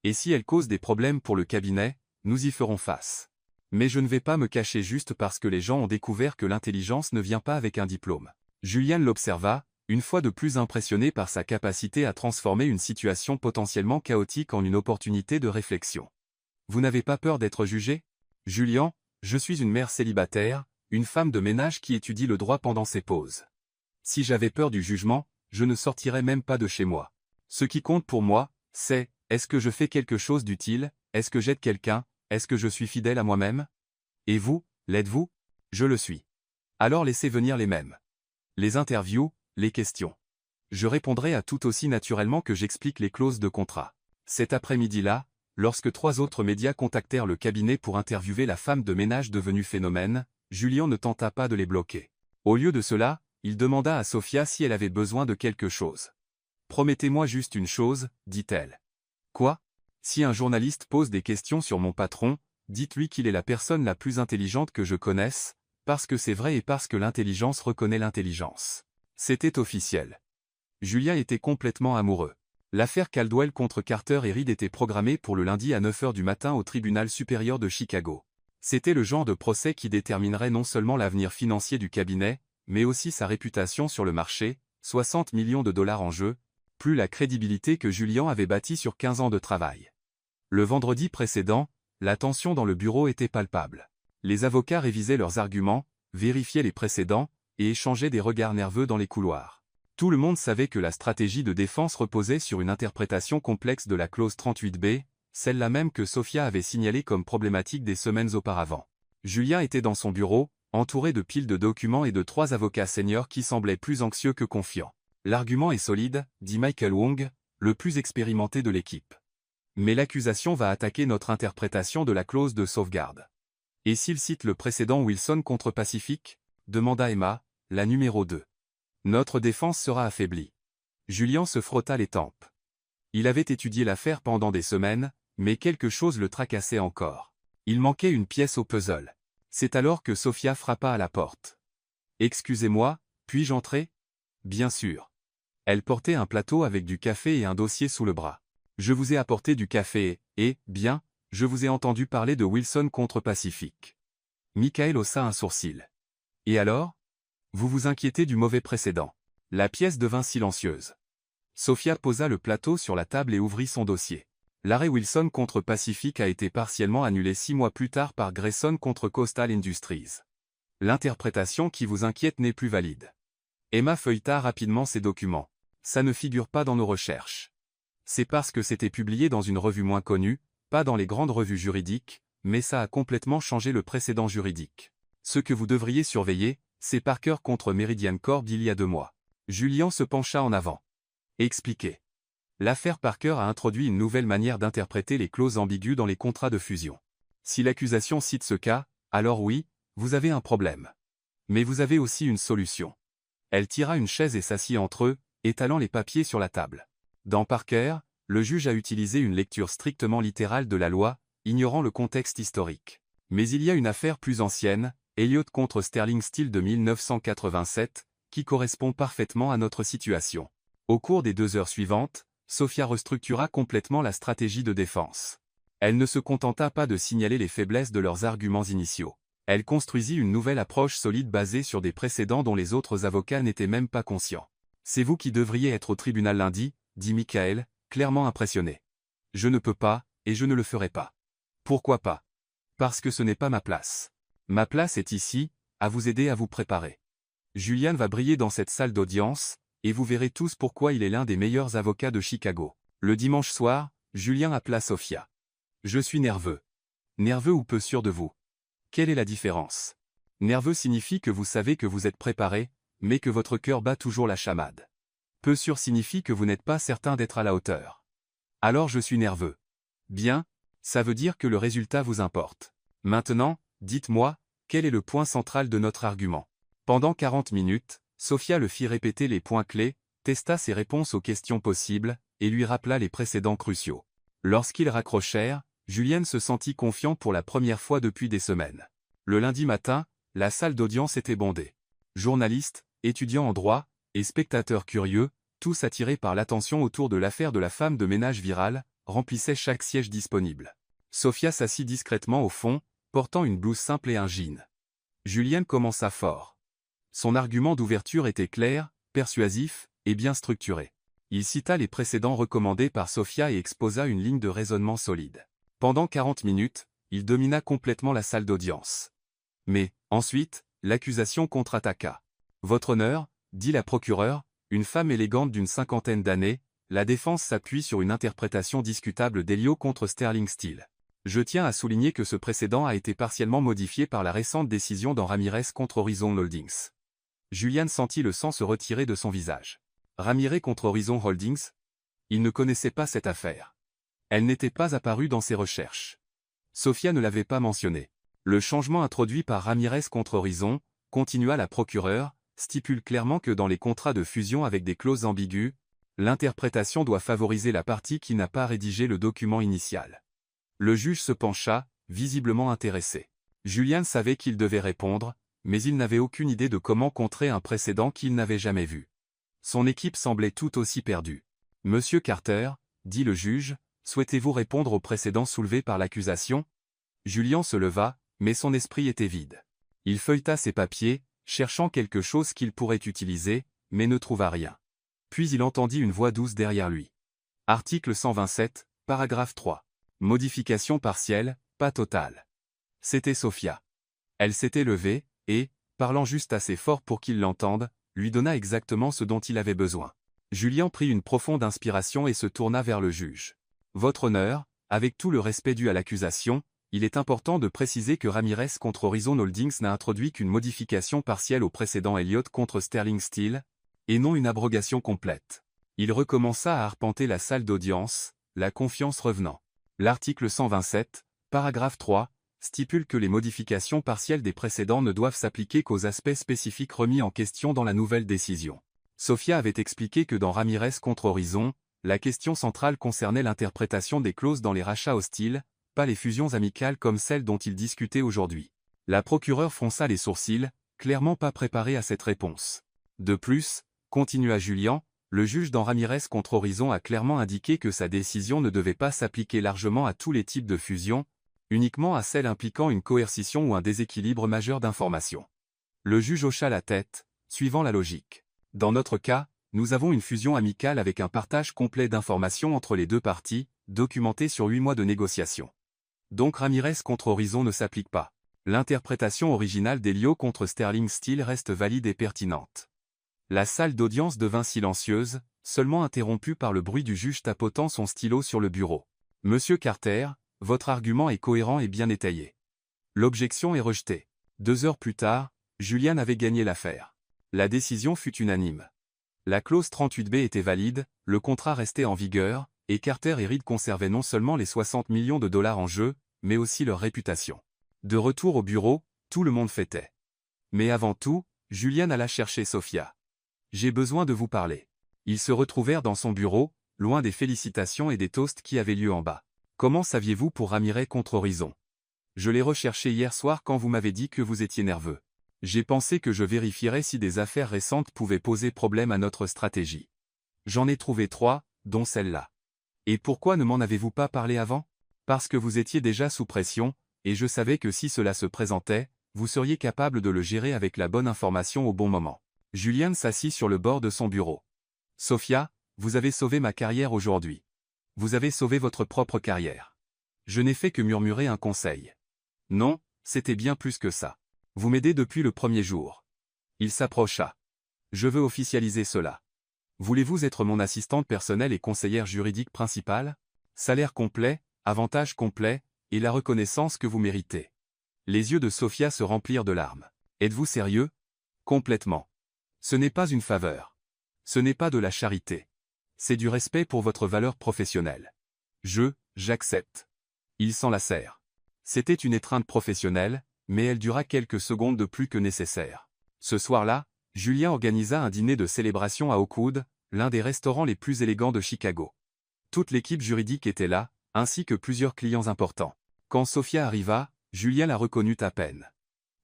Et si elle cause des problèmes pour le cabinet, nous y ferons face. Mais je ne vais pas me cacher juste parce que les gens ont découvert que l'intelligence ne vient pas avec un diplôme. Julien l'observa, une fois de plus impressionné par sa capacité à transformer une situation potentiellement chaotique en une opportunité de réflexion. Vous n'avez pas peur d'être jugé? Julien, je suis une mère célibataire, une femme de ménage qui étudie le droit pendant ses pauses. Si j'avais peur du jugement, je ne sortirais même pas de chez moi. Ce qui compte pour moi, c'est, est-ce que je fais quelque chose d'utile, est-ce que j'aide quelqu'un, est-ce que je suis fidèle à moi-même? Et vous, l'êtes-vous? Je le suis. Alors laissez venir les mêmes. Les interviews, les questions. Je répondrai à tout aussi naturellement que j'explique les clauses de contrat. Cet après-midi-là, lorsque 3 autres médias contactèrent le cabinet pour interviewer la femme de ménage devenue phénomène, Julien ne tenta pas de les bloquer. Au lieu de cela, il demanda à Sophia si elle avait besoin de quelque chose. « Promettez-moi juste une chose, dit-elle. »« Quoi ? Si un journaliste pose des questions sur mon patron, dites-lui qu'il est la personne la plus intelligente que je connaisse, parce que c'est vrai et parce que l'intelligence reconnaît l'intelligence. » C'était officiel. Julien était complètement amoureux. L'affaire Caldwell contre Carter et Reed était programmée pour le lundi à 9 h du matin au tribunal supérieur de Chicago. C'était le genre de procès qui déterminerait non seulement l'avenir financier du cabinet, mais aussi sa réputation sur le marché, 60 millions de dollars en jeu, plus la crédibilité que Julien avait bâtie sur 15 ans de travail. Le vendredi précédent, la tension dans le bureau était palpable. Les avocats révisaient leurs arguments, vérifiaient les précédents, et échangeaient des regards nerveux dans les couloirs. Tout le monde savait que la stratégie de défense reposait sur une interprétation complexe de la clause 38B, celle-là même que Sophia avait signalée comme problématique des semaines auparavant. Julien était dans son bureau, entouré de piles de documents et de 3 avocats seniors qui semblaient plus anxieux que confiants. « L'argument est solide, dit Michael Wong, le plus expérimenté de l'équipe. Mais l'accusation va attaquer notre interprétation de la clause de sauvegarde. » « Et s'il cite le précédent Wilson contre Pacific ?» demanda Emma, la numéro 2. « Notre défense sera affaiblie. » Julien se frotta les tempes. Il avait étudié l'affaire pendant des semaines, mais quelque chose le tracassait encore. Il manquait une pièce au puzzle. C'est alors que Sophia frappa à la porte. « Excusez-moi, puis-je entrer ?»« Bien sûr. » Elle portait un plateau avec du café et un dossier sous le bras. « Je vous ai apporté du café et, bien, je vous ai entendu parler de Wilson contre Pacific. » Michael haussa un sourcil. « Et alors? Vous vous inquiétez du mauvais précédent. » La pièce devint silencieuse. Sophia posa le plateau sur la table et ouvrit son dossier. L'arrêt Wilson contre Pacific a été partiellement annulé 6 mois plus tard par Grayson contre Coastal Industries. L'interprétation qui vous inquiète n'est plus valide. Emma feuilleta rapidement ses documents. Ça ne figure pas dans nos recherches. C'est parce que c'était publié dans une revue moins connue, pas dans les grandes revues juridiques, mais ça a complètement changé le précédent juridique. Ce que vous devriez surveiller, c'est Parker contre Meridian Corp d'il y a 2 mois. Julien se pencha en avant. Expliquez. L'affaire Parker a introduit une nouvelle manière d'interpréter les clauses ambiguës dans les contrats de fusion. Si l'accusation cite ce cas, alors oui, vous avez un problème. Mais vous avez aussi une solution. Elle tira une chaise et s'assit entre eux, étalant les papiers sur la table. Dans Parker, le juge a utilisé une lecture strictement littérale de la loi, ignorant le contexte historique. Mais il y a une affaire plus ancienne, Elliott contre Sterling Steel de 1987, qui correspond parfaitement à notre situation. Au cours des 2 heures suivantes, Sophia restructura complètement la stratégie de défense. Elle ne se contenta pas de signaler les faiblesses de leurs arguments initiaux. Elle construisit une nouvelle approche solide basée sur des précédents dont les autres avocats n'étaient même pas conscients. « C'est vous qui devriez être au tribunal lundi, » dit Michael, clairement impressionné. « Je ne peux pas, et je ne le ferai pas. »« Pourquoi pas ? » ?»« Parce que ce n'est pas ma place. Ma place est ici, à vous aider à vous préparer. Julien va briller dans cette salle d'audience, et vous verrez tous pourquoi il est l'un des meilleurs avocats de Chicago. » Le dimanche soir, Julien appela Sophia. « Je suis nerveux. » « Nerveux ou peu sûr de vous. Quelle est la différence? Nerveux signifie que vous savez que vous êtes préparé, mais que votre cœur bat toujours la chamade. Peu sûr signifie que vous n'êtes pas certain d'être à la hauteur. Alors je suis nerveux. Bien, ça veut dire que le résultat vous importe. Maintenant, dites-moi, quel est le point central de notre argument? Pendant 40 minutes, Sophia le fit répéter les points clés, testa ses réponses aux questions possibles, et lui rappela les précédents cruciaux. Lorsqu'ils raccrochèrent, Julien se sentit confiant pour la première fois depuis des semaines. Le lundi matin, la salle d'audience était bondée. Journalistes, étudiants en droit, et spectateurs curieux, tous attirés par l'attention autour de l'affaire de la femme de ménage virale, remplissaient chaque siège disponible. Sophia s'assit discrètement au fond, portant une blouse simple et un jean. Julien commença fort. Son argument d'ouverture était clair, persuasif et bien structuré. Il cita les précédents recommandés par Sophia et exposa une ligne de raisonnement solide. Pendant 40 minutes, il domina complètement la salle d'audience. Mais, ensuite, l'accusation contre-attaqua. « Votre honneur, dit la procureure, une femme élégante d'une cinquantaine d'années, la défense s'appuie sur une interprétation discutable d'Elliot contre Sterling Steel. Je tiens à souligner que ce précédent a été partiellement modifié par la récente décision dans Ramirez contre Horizon Holdings. » Julian sentit le sang se retirer de son visage. Ramirez contre Horizon Holdings? Il ne connaissait pas cette affaire. Elle n'était pas apparue dans ses recherches. Sophia ne l'avait pas mentionné. Le changement introduit par Ramirez contre Horizon, continua la procureure, stipule clairement que dans les contrats de fusion avec des clauses ambiguës, l'interprétation doit favoriser la partie qui n'a pas rédigé le document initial. Le juge se pencha, visiblement intéressé. Julian savait qu'il devait répondre, mais il n'avait aucune idée de comment contrer un précédent qu'il n'avait jamais vu. Son équipe semblait tout aussi perdue. « Monsieur Carter, dit le juge, souhaitez-vous répondre au précédent soulevé par l'accusation » Julian se leva, mais son esprit était vide. Il feuilleta ses papiers, cherchant quelque chose qu'il pourrait utiliser, mais ne trouva rien. Puis il entendit une voix douce derrière lui. Article 127, paragraphe 3. Modification partielle, pas totale. C'était Sophia. Elle s'était levée, et, parlant juste assez fort pour qu'il l'entende, lui donna exactement ce dont il avait besoin. Julian prit une profonde inspiration et se tourna vers le juge. « Votre honneur, avec tout le respect dû à l'accusation, il est important de préciser que Ramirez contre Horizon Holdings n'a introduit qu'une modification partielle au précédent Elliott contre Sterling Steel, et non une abrogation complète. » Il recommença à arpenter la salle d'audience, la confiance revenant. L'article 127, paragraphe 3, stipule que les modifications partielles des précédents ne doivent s'appliquer qu'aux aspects spécifiques remis en question dans la nouvelle décision. Sophia avait expliqué que dans Ramirez contre Horizon, la question centrale concernait l'interprétation des clauses dans les rachats hostiles, pas les fusions amicales comme celles dont il discutait aujourd'hui. La procureure fronça les sourcils, clairement pas préparée à cette réponse. De plus, continua Julian, le juge dans Ramirez contre Horizon a clairement indiqué que sa décision ne devait pas s'appliquer largement à tous les types de fusions, uniquement à celles impliquant une coercition ou un déséquilibre majeur d'informations. Le juge hocha la tête, suivant la logique. Dans notre cas, nous avons une fusion amicale avec un partage complet d'informations entre les deux parties, documenté sur 8 mois de négociations. Donc Ramirez contre Horizon ne s'applique pas. L'interprétation originale d'Elliot contre Sterling Steel reste valide et pertinente. La salle d'audience devint silencieuse, seulement interrompue par le bruit du juge tapotant son stylo sur le bureau. « Monsieur Carter, votre argument est cohérent et bien étayé. L'objection est rejetée. » 2 heures plus tard, Julian avait gagné l'affaire. La décision fut unanime. La clause 38B était valide, le contrat restait en vigueur, et Carter et Reed conservaient non seulement les 60 millions de dollars en jeu, mais aussi leur réputation. De retour au bureau, tout le monde fêtait. Mais avant tout, Julian alla chercher Sophia. « J'ai besoin de vous parler. » Ils se retrouvèrent dans son bureau, loin des félicitations et des toasts qui avaient lieu en bas. « Comment saviez-vous pour Ramirez contre Horizon? Je l'ai recherché hier soir quand vous m'avez dit que vous étiez nerveux. J'ai pensé que je vérifierais si des affaires récentes pouvaient poser problème à notre stratégie. J'en ai trouvé 3, dont celle-là. Et pourquoi ne m'en avez-vous pas parlé avant? Parce que vous étiez déjà sous pression, et je savais que si cela se présentait, vous seriez capable de le gérer avec la bonne information au bon moment. » Julian s'assit sur le bord de son bureau. « Sophia, vous avez sauvé ma carrière aujourd'hui. Vous avez sauvé votre propre carrière. Je n'ai fait que murmurer un conseil. Non, c'était bien plus que ça. Vous m'aidez depuis le premier jour. » Il s'approcha. « Je veux officialiser cela. Voulez-vous être mon assistante personnelle et conseillère juridique principale? Salaire complet, avantages complets, et la reconnaissance que vous méritez. » Les yeux de Sophia se remplirent de larmes. « Êtes-vous sérieux? » Complètement. Ce n'est pas une faveur. Ce n'est pas de la charité. C'est du respect pour votre valeur professionnelle. J'accepte. Il s'enlacèrent. C'était une étreinte professionnelle, mais elle dura quelques secondes de plus que nécessaire. Ce soir-là, Julien organisa un dîner de célébration à Oakwood, l'un des restaurants les plus élégants de Chicago. Toute l'équipe juridique était là, ainsi que plusieurs clients importants. Quand Sophia arriva, Julien la reconnut à peine.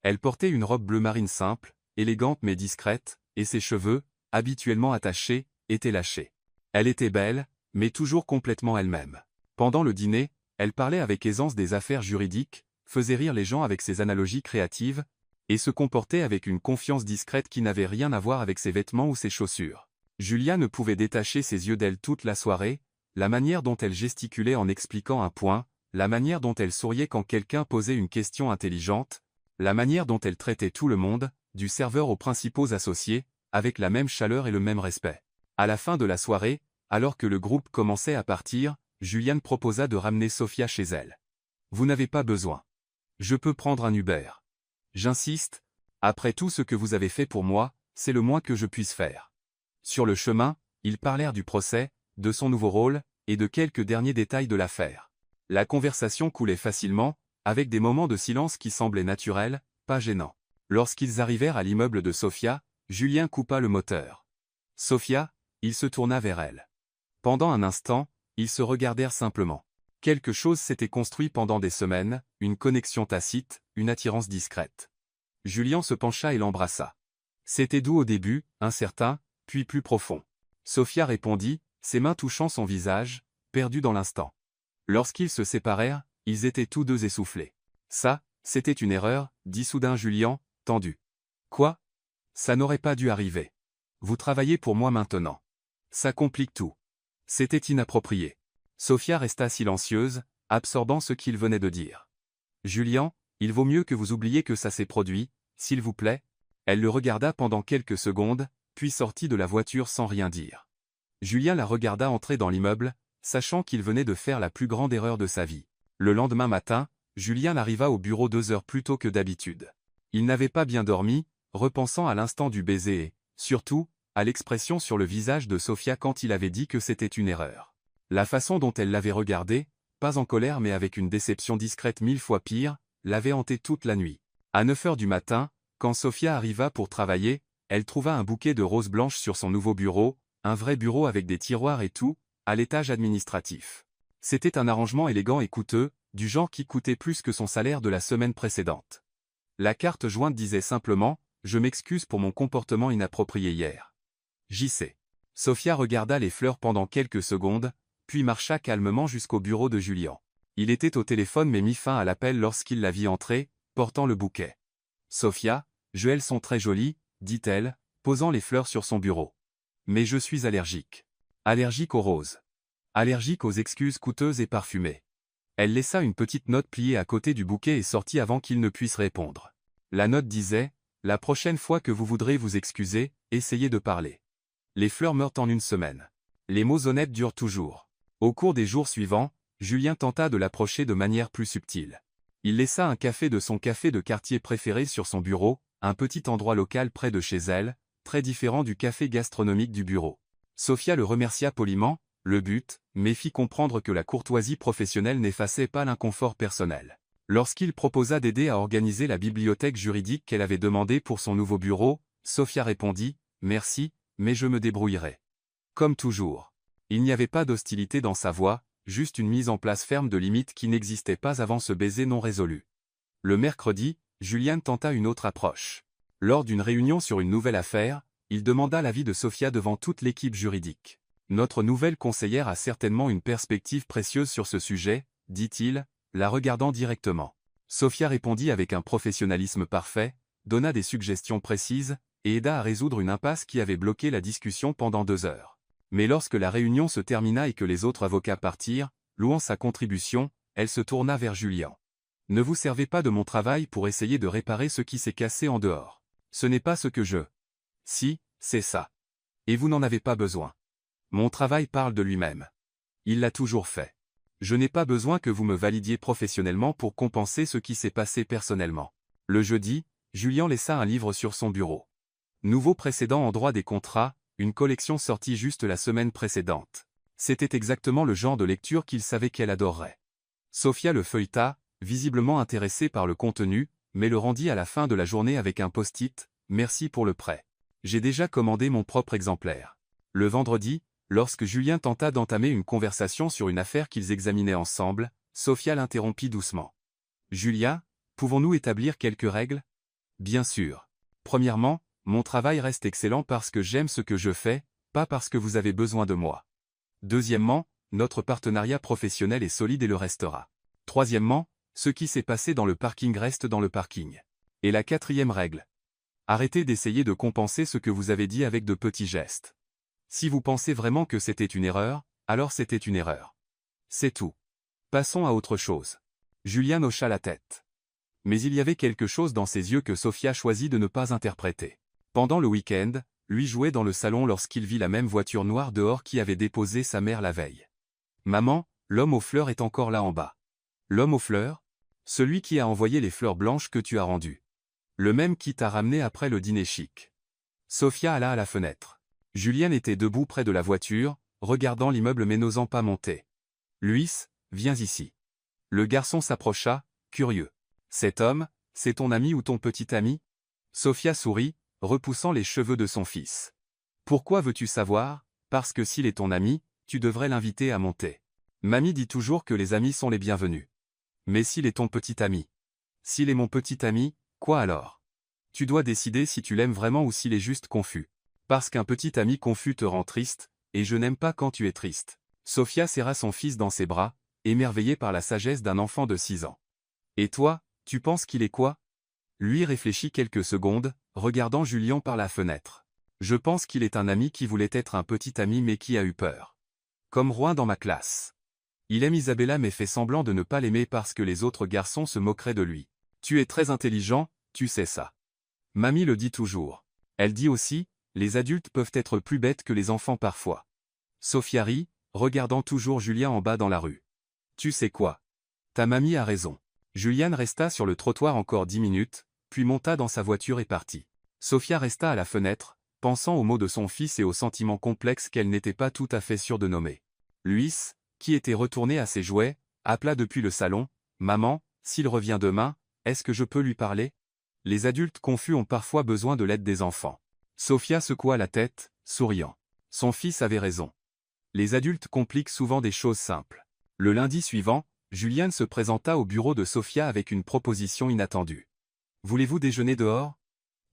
Elle portait une robe bleu marine simple, élégante mais discrète, et ses cheveux, habituellement attachés, étaient lâchés. Elle était belle, mais toujours complètement elle-même. Pendant le dîner, elle parlait avec aisance des affaires juridiques, faisait rire les gens avec ses analogies créatives, et se comportait avec une confiance discrète qui n'avait rien à voir avec ses vêtements ou ses chaussures. Julia ne pouvait détacher ses yeux d'elle toute la soirée, la manière dont elle gesticulait en expliquant un point, la manière dont elle souriait quand quelqu'un posait une question intelligente, la manière dont elle traitait tout le monde, du serveur aux principaux associés, avec la même chaleur et le même respect. À la fin de la soirée, alors que le groupe commençait à partir, Juliane proposa de ramener Sophia chez elle. « Vous n'avez pas besoin. Je peux prendre un Uber. J'insiste, après tout ce que vous avez fait pour moi, c'est le moins que je puisse faire. » Sur le chemin, ils parlèrent du procès, de son nouveau rôle, et de quelques derniers détails de l'affaire. La conversation coulait facilement, avec des moments de silence qui semblaient naturels, pas gênants. Lorsqu'ils arrivèrent à l'immeuble de Sophia, Julien coupa le moteur. Sophia, il se tourna vers elle. Pendant un instant, ils se regardèrent simplement. Quelque chose s'était construit pendant des semaines, une connexion tacite, une attirance discrète. Julien se pencha et l'embrassa. C'était doux au début, incertain, puis plus profond. Sophia répondit, ses mains touchant son visage, perdu dans l'instant. Lorsqu'ils se séparèrent, ils étaient tous deux essoufflés. « Ça, c'était une erreur, » dit soudain Julien, tendu. « Quoi ? Ça n'aurait pas dû arriver. Vous travaillez pour moi maintenant. Ça complique tout. » C'était inapproprié. Sophia resta silencieuse, absorbant ce qu'il venait de dire. « Julien, il vaut mieux que vous oubliez que ça s'est produit, s'il vous plaît. » Elle le regarda pendant quelques secondes, puis sortit de la voiture sans rien dire. Julien la regarda entrer dans l'immeuble, sachant qu'il venait de faire la plus grande erreur de sa vie. Le lendemain matin, Julien arriva au bureau 2 heures plus tôt que d'habitude. Il n'avait pas bien dormi, repensant à l'instant du baiser et, surtout, à l'expression sur le visage de Sophia quand il avait dit que c'était une erreur. La façon dont elle l'avait regardé, pas en colère mais avec une déception discrète 1000 fois pire, l'avait hanté toute la nuit. À 9 heures du matin, quand Sophia arriva pour travailler, elle trouva un bouquet de roses blanches sur son nouveau bureau, un vrai bureau avec des tiroirs et tout, à l'étage administratif. C'était un arrangement élégant et coûteux, du genre qui coûtait plus que son salaire de la semaine précédente. La carte jointe disait simplement « Je m'excuse pour mon comportement inapproprié hier. J.C. » Sophia regarda les fleurs pendant quelques secondes, puis marcha calmement jusqu'au bureau de Julien. Il était au téléphone mais mit fin à l'appel lorsqu'il la vit entrer, portant le bouquet. « Sophia, elles sont très jolies, » dit-elle, posant les fleurs sur son bureau. « Mais je suis allergique. Allergique aux roses. Allergique aux excuses coûteuses et parfumées. » Elle laissa une petite note pliée à côté du bouquet et sortit avant qu'il ne puisse répondre. La note disait « La prochaine fois que vous voudrez vous excuser, essayez de parler. Les fleurs meurent en une semaine. Les mots honnêtes durent toujours. » Au cours des jours suivants, Julien tenta de l'approcher de manière plus subtile. Il laissa un café de son café de quartier préféré sur son bureau, un petit endroit local près de chez elle, très différent du café gastronomique du bureau. Sophia le remercia poliment, le but, mais fit comprendre que la courtoisie professionnelle n'effaçait pas l'inconfort personnel. Lorsqu'il proposa d'aider à organiser la bibliothèque juridique qu'elle avait demandée pour son nouveau bureau, Sophia répondit « Merci, mais je me débrouillerai. » Comme toujours. Il n'y avait pas d'hostilité dans sa voix, juste une mise en place ferme de limites qui n'existaient pas avant ce baiser non résolu. Le mercredi, Julien tenta une autre approche. Lors d'une réunion sur une nouvelle affaire, il demanda l'avis de Sophia devant toute l'équipe juridique. « Notre nouvelle conseillère a certainement une perspective précieuse sur ce sujet, » dit-il, la regardant directement. Sophia répondit avec un professionnalisme parfait, donna des suggestions précises, et aida à résoudre une impasse qui avait bloqué la discussion pendant 2 heures. Mais lorsque la réunion se termina et que les autres avocats partirent, louant sa contribution, elle se tourna vers Julien. « Ne vous servez pas de mon travail pour essayer de réparer ce qui s'est cassé en dehors. Ce n'est pas ce que je... » « Si, c'est ça. Et vous n'en avez pas besoin. Mon travail parle de lui-même. Il l'a toujours fait. Je n'ai pas besoin que vous me validiez professionnellement pour compenser ce qui s'est passé personnellement. » Le jeudi, Julien laissa un livre sur son bureau. Nouveau précédent en droit des contrats, une collection sortie juste la semaine précédente. C'était exactement le genre de lecture qu'il savait qu'elle adorerait. Sophia le feuilleta, visiblement intéressée par le contenu, mais le rendit à la fin de la journée avec un post-it « Merci pour le prêt. J'ai déjà commandé mon propre exemplaire. » Le vendredi, lorsque Julien tenta d'entamer une conversation sur une affaire qu'ils examinaient ensemble, Sophia l'interrompit doucement. « Julien, pouvons-nous établir quelques règles ? » « Bien sûr. Premièrement, mon travail reste excellent parce que j'aime ce que je fais, pas parce que vous avez besoin de moi. Deuxièmement, notre partenariat professionnel est solide et le restera. Troisièmement, Ce qui s'est passé dans le parking reste dans le parking. Et la quatrième règle. Arrêtez d'essayer de compenser ce que vous avez dit avec de petits gestes. Si vous pensez vraiment que c'était une erreur, alors c'était une erreur. C'est tout. Passons à autre chose. Julien hocha la tête. Mais il y avait quelque chose dans ses yeux que Sophia choisit de ne pas interpréter. Pendant le week-end, lui jouait dans le salon lorsqu'il vit la même voiture noire dehors qui avait déposé sa mère la veille. Maman, l'homme aux fleurs est encore là en bas. L'homme aux fleurs? Celui qui a envoyé les fleurs blanches que tu as rendues. Le même qui t'a ramené après le dîner chic. Sophia alla à la fenêtre. Julien était debout près de la voiture, regardant l'immeuble mais n'osant pas monter. Luis, viens ici. Le garçon s'approcha, curieux. Cet homme, c'est ton ami ou ton petit ami? Sophia sourit, repoussant les cheveux de son fils. Pourquoi veux-tu savoir? Parce que s'il est ton ami, tu devrais l'inviter à monter. Mamie dit toujours que les amis sont les bienvenus. Mais s'il est ton petit ami? S'il est mon petit ami, quoi alors? Tu dois décider si tu l'aimes vraiment ou s'il est juste confus. Parce qu'un petit ami confus te rend triste, et je n'aime pas quand tu es triste. Sophia serra son fils dans ses bras, émerveillée par la sagesse d'un enfant de 6 ans. Et toi, tu penses qu'il est quoi? Lui réfléchit quelques secondes, regardant Julien par la fenêtre. Je pense qu'il est un ami qui voulait être un petit ami mais qui a eu peur. Comme Rouen dans ma classe. Il aime Isabella mais fait semblant de ne pas l'aimer parce que les autres garçons se moqueraient de lui. Tu es très intelligent, tu sais ça. Mamie le dit toujours. Elle dit aussi, les adultes peuvent être plus bêtes que les enfants parfois. Sophia rit, regardant toujours Julien en bas dans la rue. Tu sais quoi? Ta mamie a raison. Julien resta sur le trottoir encore 10 minutes, puis monta dans sa voiture et partit. Sophia resta à la fenêtre, pensant aux mots de son fils et aux sentiments complexes qu'elle n'était pas tout à fait sûre de nommer. Luis, qui était retourné à ses jouets, appela depuis le salon, « Maman, s'il revient demain, est-ce que je peux lui parler ?» Les adultes confus ont parfois besoin de l'aide des enfants. Sophia secoua la tête, souriant. Son fils avait raison. Les adultes compliquent souvent des choses simples. Le lundi suivant, Julien se présenta au bureau de Sophia avec une proposition inattendue. « Voulez-vous déjeuner dehors?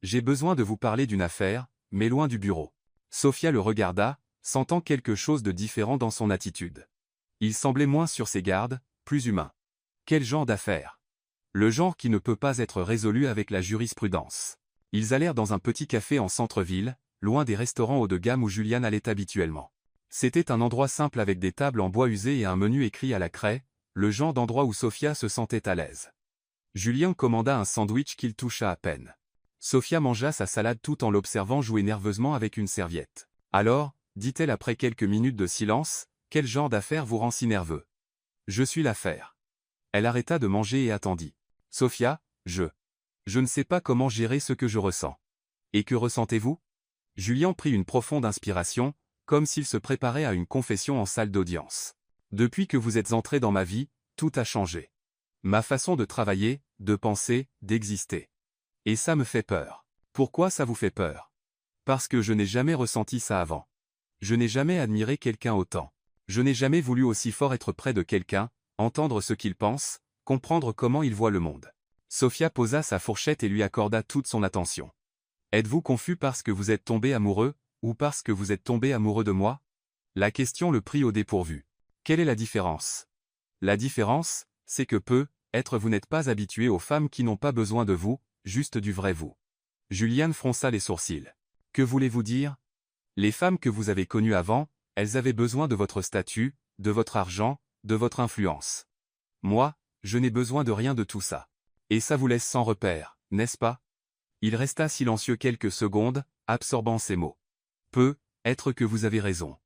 J'ai besoin de vous parler d'une affaire, mais loin du bureau. » Sophia le regarda, sentant quelque chose de différent dans son attitude. Il semblait moins sur ses gardes, plus humain. Quel genre d'affaire? Le genre qui ne peut pas être résolu avec la jurisprudence. Ils allèrent dans un petit café en centre-ville, loin des restaurants haut de gamme où Julien allait habituellement. C'était un endroit simple avec des tables en bois usé et un menu écrit à la craie, le genre d'endroit où Sophia se sentait à l'aise. Julien commanda un sandwich qu'il toucha à peine. Sophia mangea sa salade tout en l'observant jouer nerveusement avec une serviette. « Alors, dit-elle après quelques minutes de silence, quel genre d'affaire vous rend si nerveux? »« Je suis l'affaire. » Elle arrêta de manger et attendit. « Sophia, je ne sais pas comment gérer ce que je ressens. »« Et que ressentez-vous » Julien prit une profonde inspiration, comme s'il se préparait à une confession en salle d'audience. « Depuis que vous êtes entré dans ma vie, tout a changé. Ma façon de travailler, de penser, d'exister. Et ça me fait peur. » Pourquoi ça vous fait peur? Parce que je n'ai jamais ressenti ça avant. Je n'ai jamais admiré quelqu'un autant. Je n'ai jamais voulu aussi fort être près de quelqu'un, entendre ce qu'il pense, comprendre comment il voit le monde. Sophia posa sa fourchette et lui accorda toute son attention. Êtes-vous confus parce que vous êtes tombé amoureux, ou parce que vous êtes tombé amoureux de moi? La question le prit au dépourvu. Quelle est la différence? La différence, c'est que peut-être vous n'êtes pas habitué aux femmes qui n'ont pas besoin de vous, juste du vrai vous. Julien fronça les sourcils. Que voulez-vous dire? Les femmes que vous avez connues avant, elles avaient besoin de votre statut, de votre argent, de votre influence. Moi, je n'ai besoin de rien de tout ça. Et ça vous laisse sans repère, n'est-ce pas? Il resta silencieux quelques secondes, absorbant ces mots. Peut-être que vous avez raison.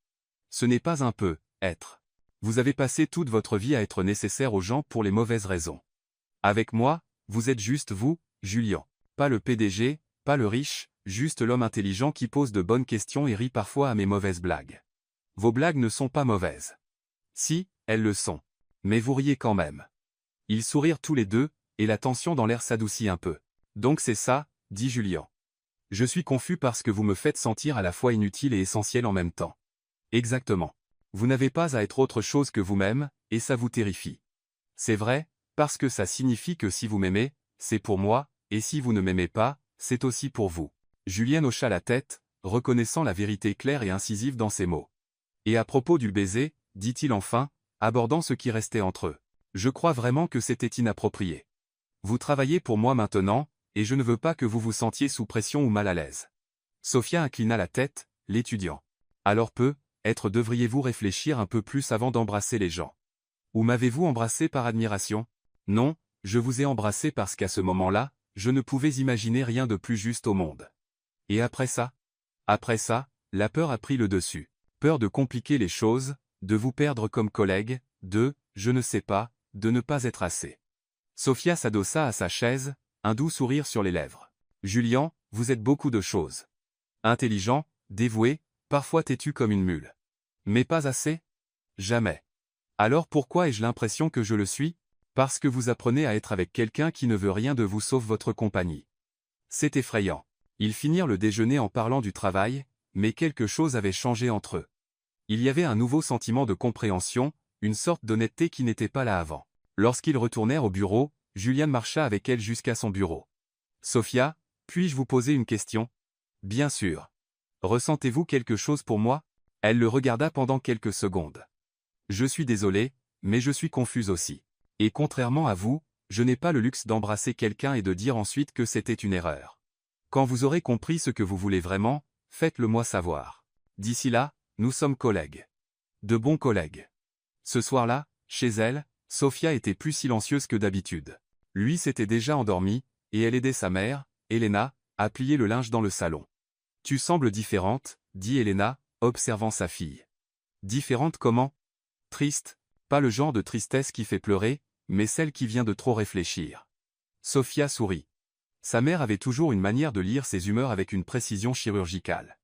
Ce n'est pas un être. Vous avez passé toute votre vie à être nécessaire aux gens pour les mauvaises raisons. Avec moi, vous êtes juste vous, Julien. Pas le PDG, pas le riche, juste l'homme intelligent qui pose de bonnes questions et rit parfois à mes mauvaises blagues. Vos blagues ne sont pas mauvaises. Si, elles le sont. Mais vous riez quand même. Ils sourirent tous les deux, et la tension dans l'air s'adoucit un peu. Donc c'est ça, dit Julien. Je suis confus parce que vous me faites sentir à la fois inutile et essentiel en même temps. Exactement. Vous n'avez pas à être autre chose que vous-même, et ça vous terrifie. C'est vrai, parce que ça signifie que si vous m'aimez, c'est pour moi, et si vous ne m'aimez pas, c'est aussi pour vous. Julien hocha la tête, reconnaissant la vérité claire et incisive dans ses mots. Et à propos du baiser, dit-il enfin, abordant ce qui restait entre eux. Je crois vraiment que c'était inapproprié. Vous travaillez pour moi maintenant, et je ne veux pas que vous vous sentiez sous pression ou mal à l'aise. Sophia inclina la tête, l'étudiant. Alors devriez-vous réfléchir un peu plus avant d'embrasser les gens. Ou m'avez-vous embrassé par admiration? Non, je vous ai embrassé parce qu'à ce moment-là, je ne pouvais imaginer rien de plus juste au monde. Et après ça? Après ça, la peur a pris le dessus. Peur de compliquer les choses, de vous perdre comme collègue, je ne sais pas, de ne pas être assez. Sophia s'adossa à sa chaise, un doux sourire sur les lèvres. Julian, vous êtes beaucoup de choses. Intelligent, dévoué, parfois têtu comme une mule. Mais pas assez? Jamais. Alors pourquoi ai-je l'impression que je le suis? Parce que vous apprenez à être avec quelqu'un qui ne veut rien de vous sauf votre compagnie. C'est effrayant. Ils finirent le déjeuner en parlant du travail, mais quelque chose avait changé entre eux. Il y avait un nouveau sentiment de compréhension, une sorte d'honnêteté qui n'était pas là avant. Lorsqu'ils retournèrent au bureau, Julian marcha avec elle jusqu'à son bureau. Sophia, puis-je vous poser une question? Bien sûr. Ressentez-vous quelque chose pour moi? Elle le regarda pendant quelques secondes. Je suis désolé, mais je suis confuse aussi. Et contrairement à vous, je n'ai pas le luxe d'embrasser quelqu'un et de dire ensuite que c'était une erreur. Quand vous aurez compris ce que vous voulez vraiment, faites-le moi savoir. D'ici là, nous sommes collègues. De bons collègues. Ce soir-là, chez elle, Sophia était plus silencieuse que d'habitude. Lui s'était déjà endormi, et elle aidait sa mère, Elena, à plier le linge dans le salon. Tu sembles différente, dit Elena, observant sa fille. Différente comment? Triste, pas le genre de tristesse qui fait pleurer, mais celle qui vient de trop réfléchir. Sophia sourit. Sa mère avait toujours une manière de lire ses humeurs avec une précision chirurgicale.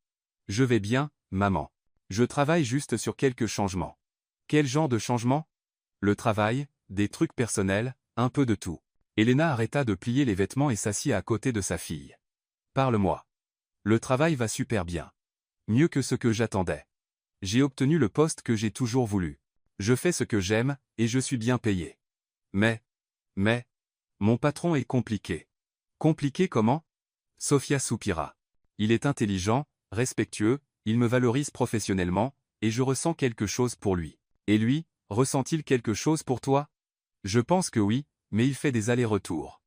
Je vais bien, maman. Je travaille juste sur quelques changements. Quel genre de changement? Le travail, des trucs personnels, un peu de tout. Elena arrêta de plier les vêtements et s'assit à côté de sa fille. Parle-moi. Le travail va super bien. Mieux que ce que j'attendais. J'ai obtenu le poste que j'ai toujours voulu. Je fais ce que j'aime, et je suis bien payé. Mais, mon patron est compliqué. Compliqué comment? Sophia soupira. Il est intelligent, respectueux, il me valorise professionnellement, et je ressens quelque chose pour lui. Et lui, ressent-il quelque chose pour toi? Je pense que oui, mais il fait des allers-retours.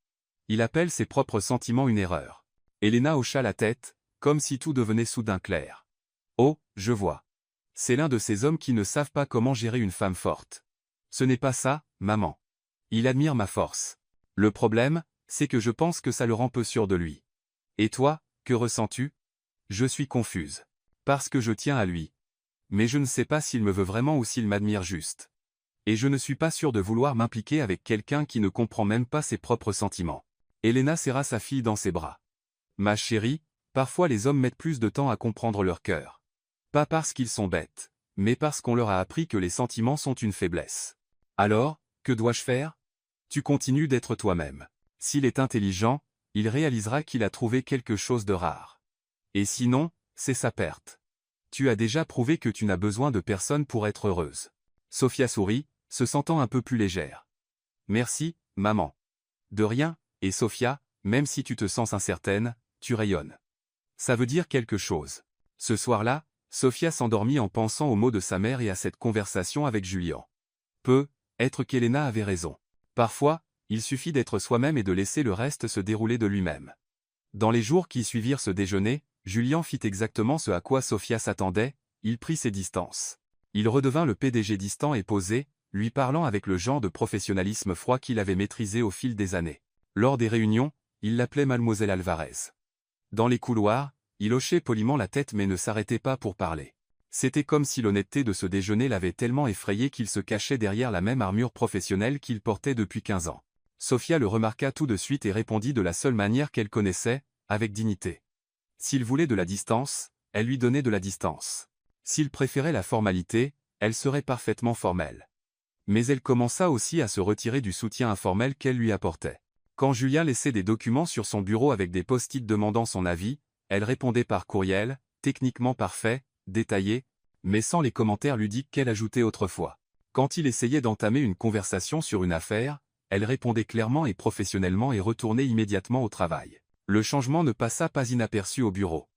Il appelle ses propres sentiments une erreur. Elena hocha la tête, comme si tout devenait soudain clair. Oh, je vois. C'est l'un de ces hommes qui ne savent pas comment gérer une femme forte. Ce n'est pas ça, maman. Il admire ma force. Le problème, c'est que je pense que ça le rend peu sûr de lui. Et toi, que ressens-tu? Je suis confuse. Parce que je tiens à lui. Mais je ne sais pas s'il me veut vraiment ou s'il m'admire juste. Et je ne suis pas sûr de vouloir m'impliquer avec quelqu'un qui ne comprend même pas ses propres sentiments. Elena serra sa fille dans ses bras. Ma chérie, parfois les hommes mettent plus de temps à comprendre leur cœur. Pas parce qu'ils sont bêtes, mais parce qu'on leur a appris que les sentiments sont une faiblesse. Alors, que dois-je faire? Tu continues d'être toi-même. S'il est intelligent, il réalisera qu'il a trouvé quelque chose de rare. Et sinon, c'est sa perte. Tu as déjà prouvé que tu n'as besoin de personne pour être heureuse. Sophia sourit, se sentant un peu plus légère. Merci, maman. De rien, et Sophia, même si tu te sens incertaine, tu rayonnes. Ça veut dire quelque chose. Ce soir-là, Sophia s'endormit en pensant aux mots de sa mère et à cette conversation avec Julian. Être qu'Elena avait raison. Parfois, il suffit d'être soi-même et de laisser le reste se dérouler de lui-même. Dans les jours qui suivirent ce déjeuner, Julian fit exactement ce à quoi Sophia s'attendait, il prit ses distances. Il redevint le PDG distant et posé, lui parlant avec le genre de professionnalisme froid qu'il avait maîtrisé au fil des années. Lors des réunions, il l'appelait Mademoiselle Alvarez. Dans les couloirs, il hochait poliment la tête mais ne s'arrêtait pas pour parler. C'était comme si l'honnêteté de ce déjeuner l'avait tellement effrayé qu'il se cachait derrière la même armure professionnelle qu'il portait depuis 15 ans. Sophia le remarqua tout de suite et répondit de la seule manière qu'elle connaissait, avec dignité. S'il voulait de la distance, elle lui donnait de la distance. S'il préférait la formalité, elle serait parfaitement formelle. Mais elle commença aussi à se retirer du soutien informel qu'elle lui apportait. Quand Julien laissait des documents sur son bureau avec des post-it demandant son avis, elle répondait par courriel, techniquement parfait, détaillé, mais sans les commentaires ludiques qu'elle ajoutait autrefois. Quand il essayait d'entamer une conversation sur une affaire, elle répondait clairement et professionnellement et retournait immédiatement au travail. Le changement ne passa pas inaperçu au bureau.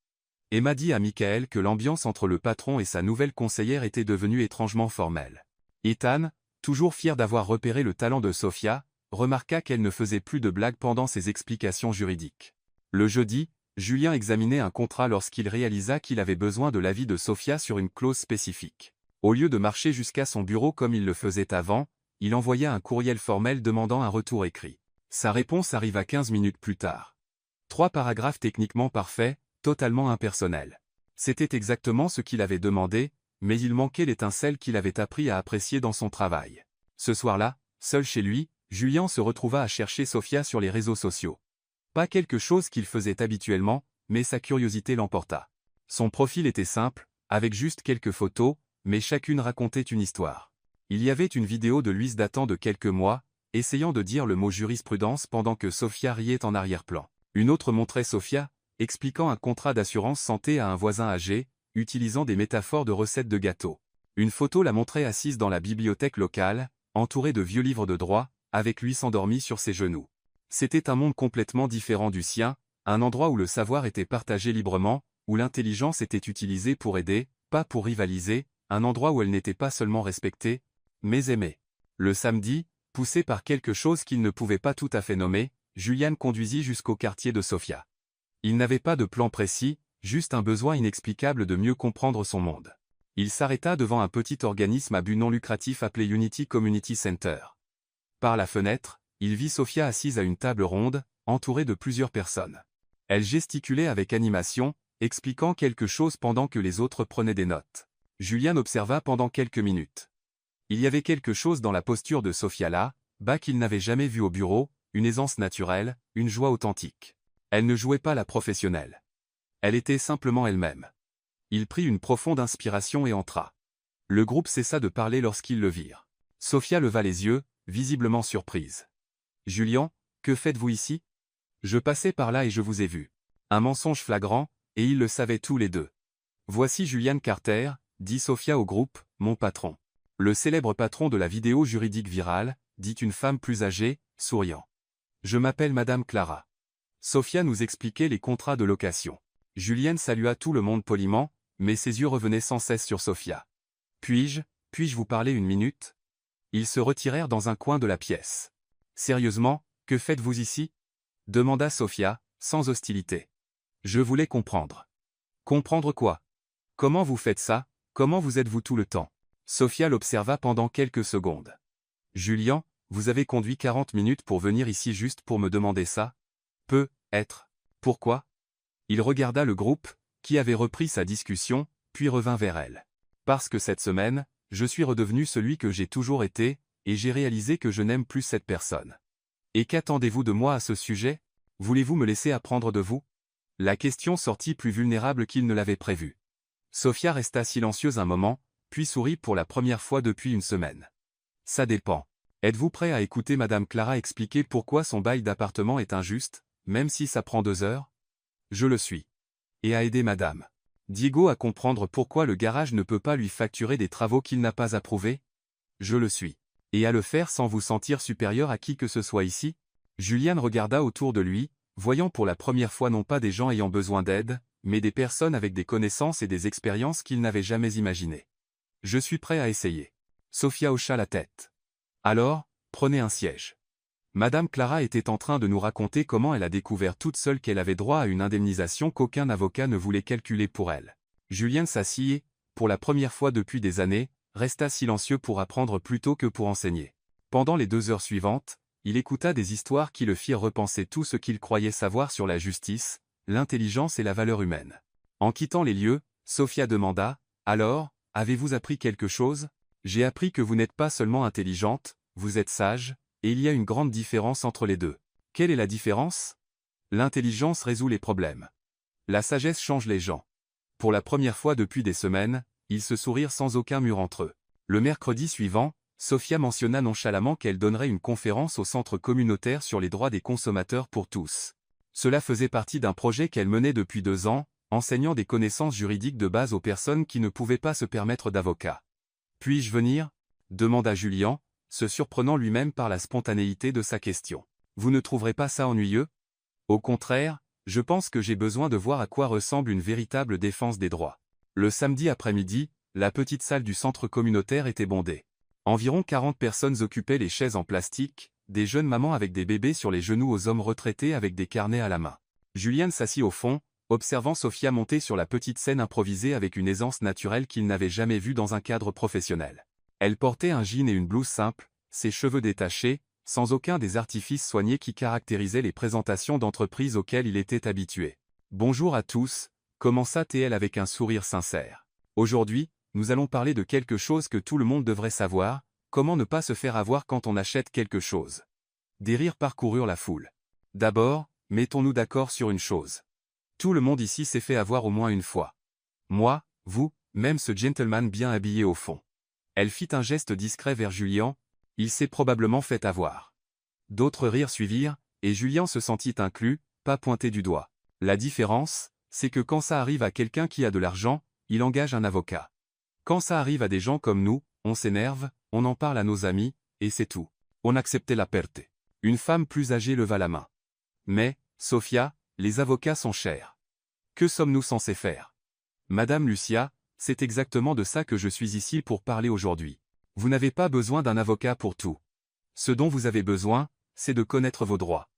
Emma dit à Michael que l'ambiance entre le patron et sa nouvelle conseillère était devenue étrangement formelle. Ethan, toujours fier d'avoir repéré le talent de Sophia, remarqua qu'elle ne faisait plus de blagues pendant ses explications juridiques. Le jeudi, Julien examinait un contrat lorsqu'il réalisa qu'il avait besoin de l'avis de Sophia sur une clause spécifique. Au lieu de marcher jusqu'à son bureau comme il le faisait avant, il envoya un courriel formel demandant un retour écrit. Sa réponse arriva 15 minutes plus tard. 3 paragraphes techniquement parfaits, totalement impersonnels. C'était exactement ce qu'il avait demandé, mais il manquait l'étincelle qu'il avait appris à apprécier dans son travail. Ce soir-là, seul chez lui, Julien se retrouva à chercher Sophia sur les réseaux sociaux. Pas quelque chose qu'il faisait habituellement, mais sa curiosité l'emporta. Son profil était simple, avec juste quelques photos, mais chacune racontait une histoire. Il y avait une vidéo de Louise datant de quelques mois, essayant de dire le mot jurisprudence pendant que Sophia riait en arrière-plan. Une autre montrait Sophia, expliquant un contrat d'assurance santé à un voisin âgé, utilisant des métaphores de recettes de gâteaux. Une photo la montrait assise dans la bibliothèque locale, entourée de vieux livres de droit, avec lui s'endormi sur ses genoux. C'était un monde complètement différent du sien, un endroit où le savoir était partagé librement, où l'intelligence était utilisée pour aider, pas pour rivaliser, un endroit où elle n'était pas seulement respectée, mais aimée. Le samedi, poussé par quelque chose qu'il ne pouvait pas tout à fait nommer, Julien conduisit jusqu'au quartier de Sophia. Il n'avait pas de plan précis, juste un besoin inexplicable de mieux comprendre son monde. Il s'arrêta devant un petit organisme à but non lucratif appelé Unity Community Center. Par la fenêtre, il vit Sophia assise à une table ronde, entourée de plusieurs personnes. Elle gesticulait avec animation, expliquant quelque chose pendant que les autres prenaient des notes. Julien observa pendant quelques minutes. Il y avait quelque chose dans la posture de Sophia là, bas qu'il n'avait jamais vu au bureau, une aisance naturelle, une joie authentique. Elle ne jouait pas la professionnelle. Elle était simplement elle-même. Il prit une profonde inspiration et entra. Le groupe cessa de parler lorsqu'ils le virent. Sophia leva les yeux, visiblement surprise. « Julien, que faites-vous ici ? Je passais par là et je vous ai vu. » Un mensonge flagrant, et ils le savaient tous les deux. « Voici Julian Carter, » dit Sophia au groupe, « mon patron. » Le célèbre patron de la vidéo juridique virale, dit une femme plus âgée, souriant. « Je m'appelle Madame Clara. » Sophia nous expliquait les contrats de location. Julien salua tout le monde poliment, mais ses yeux revenaient sans cesse sur Sophia. « Puis-je vous parler une minute ?» Ils se retirèrent dans un coin de la pièce. « Sérieusement, que faites-vous ici ?» demanda Sophia, sans hostilité. « Je voulais comprendre. »« Comprendre quoi ? Comment vous faites ça ? Comment vous êtes-vous tout le temps ?» Sophia l'observa pendant quelques secondes. « Julien, vous avez conduit 40 minutes pour venir ici juste pour me demander ça ? Peut-être. Pourquoi ? » Il regarda le groupe, qui avait repris sa discussion, puis revint vers elle. « Parce que cette semaine, je suis redevenu celui que j'ai toujours été, et j'ai réalisé que je n'aime plus cette personne. Et qu'attendez-vous de moi à ce sujet ? Voulez-vous me laisser apprendre de vous ?» La question sortit plus vulnérable qu'il ne l'avait prévu. Sophia resta silencieuse un moment, puis sourit pour la première fois depuis une semaine. « Ça dépend. Êtes-vous prêt à écouter Madame Clara expliquer pourquoi son bail d'appartement est injuste, même si ça prend 2 heures ? Je le suis. Et à aider Madame Diego à comprendre pourquoi le garage ne peut pas lui facturer des travaux qu'il n'a pas approuvés ? Je le suis. Et à le faire sans vous sentir supérieur à qui que ce soit ici ? Julien regarda autour de lui, voyant pour la première fois non pas des gens ayant besoin d'aide, mais des personnes avec des connaissances et des expériences qu'il n'avait jamais imaginées. Je suis prêt à essayer. Sophia hocha la tête. Alors, prenez un siège. Madame Clara était en train de nous raconter comment elle a découvert toute seule qu'elle avait droit à une indemnisation qu'aucun avocat ne voulait calculer pour elle. Julien s'assit et, pour la première fois depuis des années, resta silencieux pour apprendre plutôt que pour enseigner. Pendant les 2 heures suivantes, il écouta des histoires qui le firent repenser tout ce qu'il croyait savoir sur la justice, l'intelligence et la valeur humaine. En quittant les lieux, Sophia demanda, « Alors, avez-vous appris quelque chose ? J'ai appris que vous n'êtes pas seulement intelligente, vous êtes sage, et il y a une grande différence entre les deux. Quelle est la différence ? L'intelligence résout les problèmes. La sagesse change les gens. » Pour la première fois depuis des semaines, ils se sourirent sans aucun mur entre eux. Le mercredi suivant, Sophia mentionna nonchalamment qu'elle donnerait une conférence au centre communautaire sur les droits des consommateurs pour tous. Cela faisait partie d'un projet qu'elle menait depuis 2 ans, enseignant des connaissances juridiques de base aux personnes qui ne pouvaient pas se permettre d'avocat. « Puis-je venir ? » demanda Julien, se surprenant lui-même par la spontanéité de sa question. « Vous ne trouverez pas ça ennuyeux ? Au contraire, je pense que j'ai besoin de voir à quoi ressemble une véritable défense des droits. » Le samedi après-midi, la petite salle du centre communautaire était bondée. Environ 40 personnes occupaient les chaises en plastique, des jeunes mamans avec des bébés sur les genoux aux hommes retraités avec des carnets à la main. Julian s'assit au fond, observant Sofia monter sur la petite scène improvisée avec une aisance naturelle qu'il n'avait jamais vue dans un cadre professionnel. Elle portait un jean et une blouse simple, ses cheveux détachés, sans aucun des artifices soignés qui caractérisaient les présentations d'entreprise auxquelles il était habitué. « Bonjour à tous », commença-t-elle avec un sourire sincère. « Aujourd'hui, nous allons parler de quelque chose que tout le monde devrait savoir, comment ne pas se faire avoir quand on achète quelque chose. » Des rires parcoururent la foule. « D'abord, mettons-nous d'accord sur une chose. Tout le monde ici s'est fait avoir au moins une fois. Moi, vous, même ce gentleman bien habillé au fond. » Elle fit un geste discret vers Julian, il s'est probablement fait avoir. D'autres rires suivirent, et Julian se sentit inclus, pas pointé du doigt. La différence, c'est que quand ça arrive à quelqu'un qui a de l'argent, il engage un avocat. Quand ça arrive à des gens comme nous, on s'énerve, on en parle à nos amis, et c'est tout. On acceptait la perte. Une femme plus âgée leva la main. Mais, Sofia, les avocats sont chers. Que sommes-nous censés faire? Madame Lucia, c'est exactement de ça que je suis ici pour parler aujourd'hui. Vous n'avez pas besoin d'un avocat pour tout. Ce dont vous avez besoin, c'est de connaître vos droits.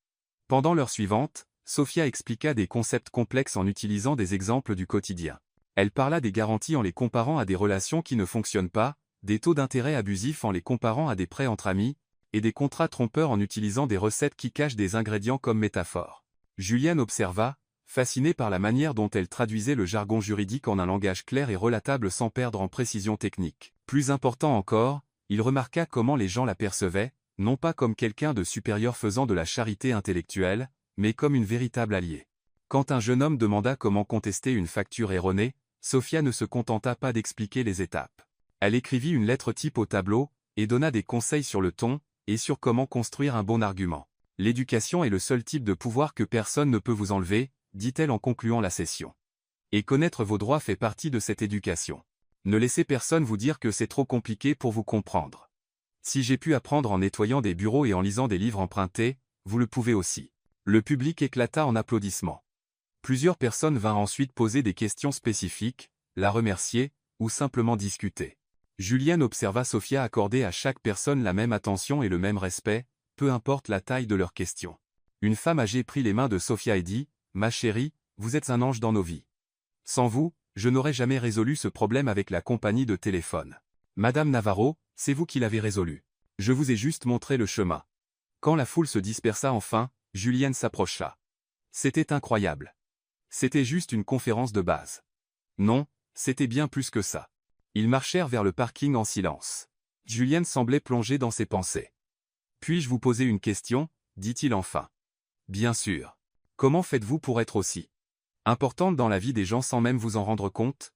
Pendant l'heure suivante, Sofia expliqua des concepts complexes en utilisant des exemples du quotidien. Elle parla des garanties en les comparant à des relations qui ne fonctionnent pas, des taux d'intérêt abusifs en les comparant à des prêts entre amis, et des contrats trompeurs en utilisant des recettes qui cachent des ingrédients comme métaphore. Julian observa, fasciné par la manière dont elle traduisait le jargon juridique en un langage clair et relatable sans perdre en précision technique. Plus important encore, il remarqua comment les gens la percevaient, non pas comme quelqu'un de supérieur faisant de la charité intellectuelle, mais comme une véritable alliée. Quand un jeune homme demanda comment contester une facture erronée, Sofia ne se contenta pas d'expliquer les étapes. Elle écrivit une lettre type au tableau, et donna des conseils sur le ton, et sur comment construire un bon argument. L'éducation est le seul type de pouvoir que personne ne peut vous enlever, dit-elle en concluant la session. Et connaître vos droits fait partie de cette éducation. Ne laissez personne vous dire que c'est trop compliqué pour vous comprendre. Si j'ai pu apprendre en nettoyant des bureaux et en lisant des livres empruntés, vous le pouvez aussi. Le public éclata en applaudissements. Plusieurs personnes vinrent ensuite poser des questions spécifiques, la remercier, ou simplement discuter. Julian observa Sofia accorder à chaque personne la même attention et le même respect, peu importe la taille de leurs questions. Une femme âgée prit les mains de Sofia et dit, « Ma chérie, vous êtes un ange dans nos vies. Sans vous, je n'aurais jamais résolu ce problème avec la compagnie de téléphone. Madame Navarro, c'est vous qui l'avez résolu. Je vous ai juste montré le chemin. » Quand la foule se dispersa enfin, Julian s'approcha. C'était incroyable. C'était juste une conférence de base. Non, c'était bien plus que ça. Ils marchèrent vers le parking en silence. Julian semblait plongé dans ses pensées. « Puis-je vous poser une question ?» dit-il enfin. « Bien sûr. Comment faites-vous pour être aussi importante dans la vie des gens sans même vous en rendre compte ?»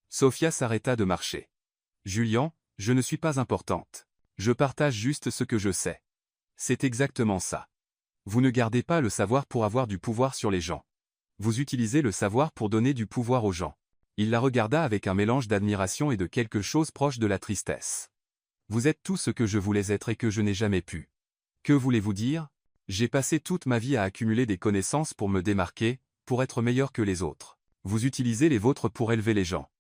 Sofia s'arrêta de marcher. « Julian, je ne suis pas importante. Je partage juste ce que je sais. C'est exactement ça. Vous ne gardez pas le savoir pour avoir du pouvoir sur les gens. Vous utilisez le savoir pour donner du pouvoir aux gens. » Il la regarda avec un mélange d'admiration et de quelque chose proche de la tristesse. « Vous êtes tout ce que je voulais être et que je n'ai jamais pu. Que voulez-vous dire? J'ai passé toute ma vie à accumuler des connaissances pour me démarquer, pour être meilleur que les autres. Vous utilisez les vôtres pour élever les gens.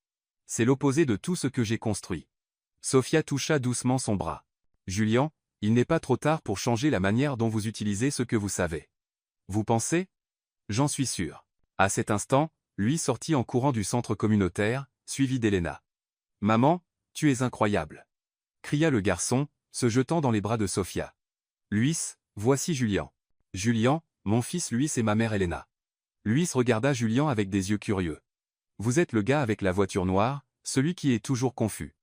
C'est l'opposé de tout ce que j'ai construit. » Sofia toucha doucement son bras. « Julian, il n'est pas trop tard pour changer la manière dont vous utilisez ce que vous savez. Vous pensez? J'en suis sûr. » À cet instant, lui sortit en courant du centre communautaire, suivi d'Elena. « Maman, tu es incroyable !» cria le garçon, se jetant dans les bras de Sofia. « Luis, voici Julian. Julian, mon fils Luis et ma mère Elena. » Luis regarda Julian avec des yeux curieux. « Vous êtes le gars avec la voiture noire, celui qui est toujours confus. »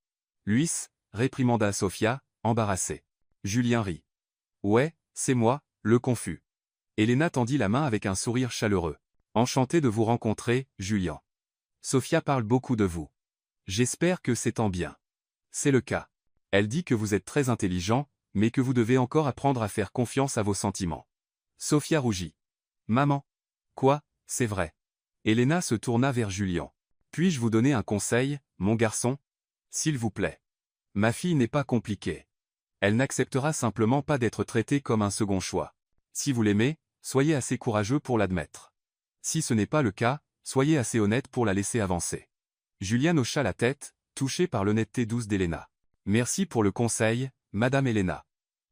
Luis, réprimanda Sofia, embarrassée. Julien rit. « Ouais, c'est moi, le confus. » Elena tendit la main avec un sourire chaleureux. « Enchanté de vous rencontrer, Julian. Sofia parle beaucoup de vous. J'espère que c'est tant bien. C'est le cas. Elle dit que vous êtes très intelligent, mais que vous devez encore apprendre à faire confiance à vos sentiments. » Sofia rougit. « Maman. Quoi, c'est vrai. » Elena se tourna vers Julian. « Puis-je vous donner un conseil, mon garçon? S'il vous plaît. Ma fille n'est pas compliquée. Elle n'acceptera simplement pas d'être traitée comme un second choix. Si vous l'aimez, soyez assez courageux pour l'admettre. Si ce n'est pas le cas, soyez assez honnête pour la laisser avancer. » Julian hocha la tête, touché par l'honnêteté douce d'Elena. Merci pour le conseil, Madame Elena.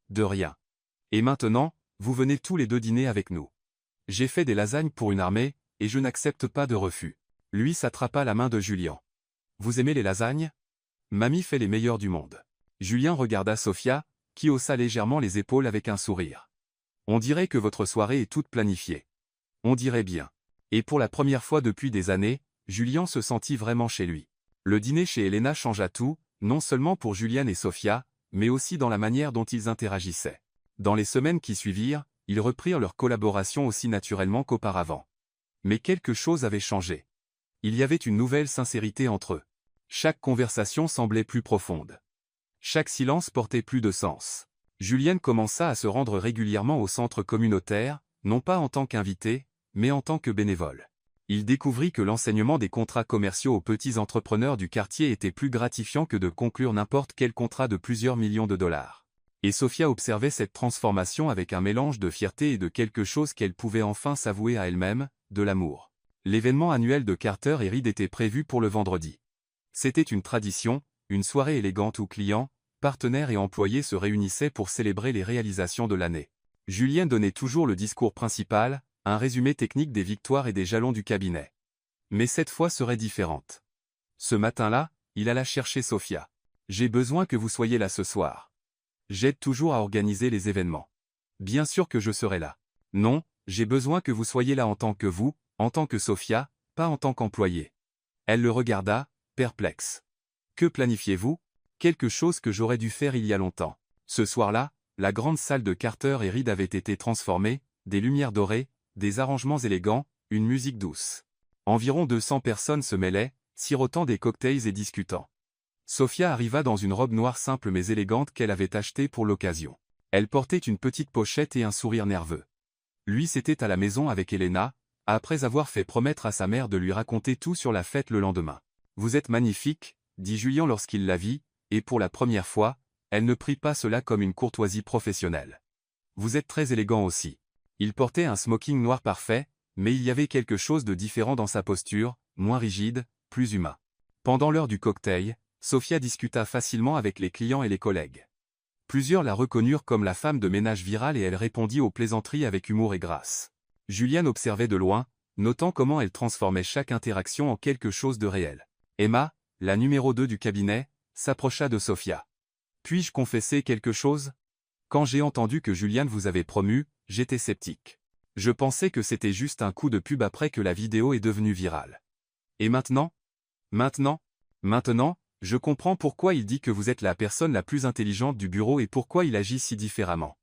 De rien. Et maintenant, vous venez tous les deux dîner avec nous. J'ai fait des lasagnes pour une armée, et je n'accepte pas de refus. Lui s'attrapa la main de Julien. Vous aimez les lasagnes? Mamie fait les meilleures du monde. Julien regarda Sophia, qui haussa légèrement les épaules avec un sourire. On dirait que votre soirée est toute planifiée. On dirait bien. Et pour la première fois depuis des années, Julien se sentit vraiment chez lui. Le dîner chez Elena changea tout, non seulement pour Julien et Sophia, mais aussi dans la manière dont ils interagissaient. Dans les semaines qui suivirent, ils reprirent leur collaboration aussi naturellement qu'auparavant. Mais quelque chose avait changé. Il y avait une nouvelle sincérité entre eux. Chaque conversation semblait plus profonde. Chaque silence portait plus de sens. Julienne commença à se rendre régulièrement au centre communautaire, non pas en tant qu'invité, mais en tant que bénévole. Il découvrit que l'enseignement des contrats commerciaux aux petits entrepreneurs du quartier était plus gratifiant que de conclure n'importe quel contrat de plusieurs millions de dollars. Et Sophia observait cette transformation avec un mélange de fierté et de quelque chose qu'elle pouvait enfin s'avouer à elle-même, de l'amour. L'événement annuel de Carter et Reed était prévu pour le vendredi. C'était une tradition, une soirée élégante où clients, partenaires et employés se réunissaient pour célébrer les réalisations de l'année. Julien donnait toujours le discours principal, un résumé technique des victoires et des jalons du cabinet. Mais cette fois serait différente. Ce matin-là, il alla chercher Sophia. « J'ai besoin que vous soyez là ce soir. J'aide toujours à organiser les événements. Bien sûr que je serai là. Non, j'ai besoin que vous soyez là en tant que vous, en tant que Sophia, pas en tant qu'employé. » Elle le regarda, perplexe. « Que planifiez-vous? Quelque chose que j'aurais dû faire il y a longtemps. » Ce soir-là, la grande salle de Carter et Reed avait été transformée, des lumières dorées, des arrangements élégants, une musique douce. Environ 200 personnes se mêlaient, sirotant des cocktails et discutant. Sophia arriva dans une robe noire simple mais élégante qu'elle avait achetée pour l'occasion. Elle portait une petite pochette et un sourire nerveux. Lui s'était à la maison avec Elena, après avoir fait promettre à sa mère de lui raconter tout sur la fête le lendemain. « Vous êtes magnifique, » dit Julien lorsqu'il la vit, et pour la première fois, elle ne prit pas cela comme une courtoisie professionnelle. « Vous êtes très élégant aussi. » Il portait un smoking noir parfait, mais il y avait quelque chose de différent dans sa posture, moins rigide, plus humain. Pendant l'heure du cocktail, Sophia discuta facilement avec les clients et les collègues. Plusieurs la reconnurent comme la femme de ménage virale et elle répondit aux plaisanteries avec humour et grâce. Julien observait de loin, notant comment elle transformait chaque interaction en quelque chose de réel. Emma, la numéro 2 du cabinet, s'approcha de Sophia. « Puis-je confesser quelque chose? Quand j'ai entendu que Juliane vous avait promu, j'étais sceptique. Je pensais que c'était juste un coup de pub après que la vidéo est devenue virale. Et maintenant? Maintenant, je comprends pourquoi il dit que vous êtes la personne la plus intelligente du bureau et pourquoi il agit si différemment. »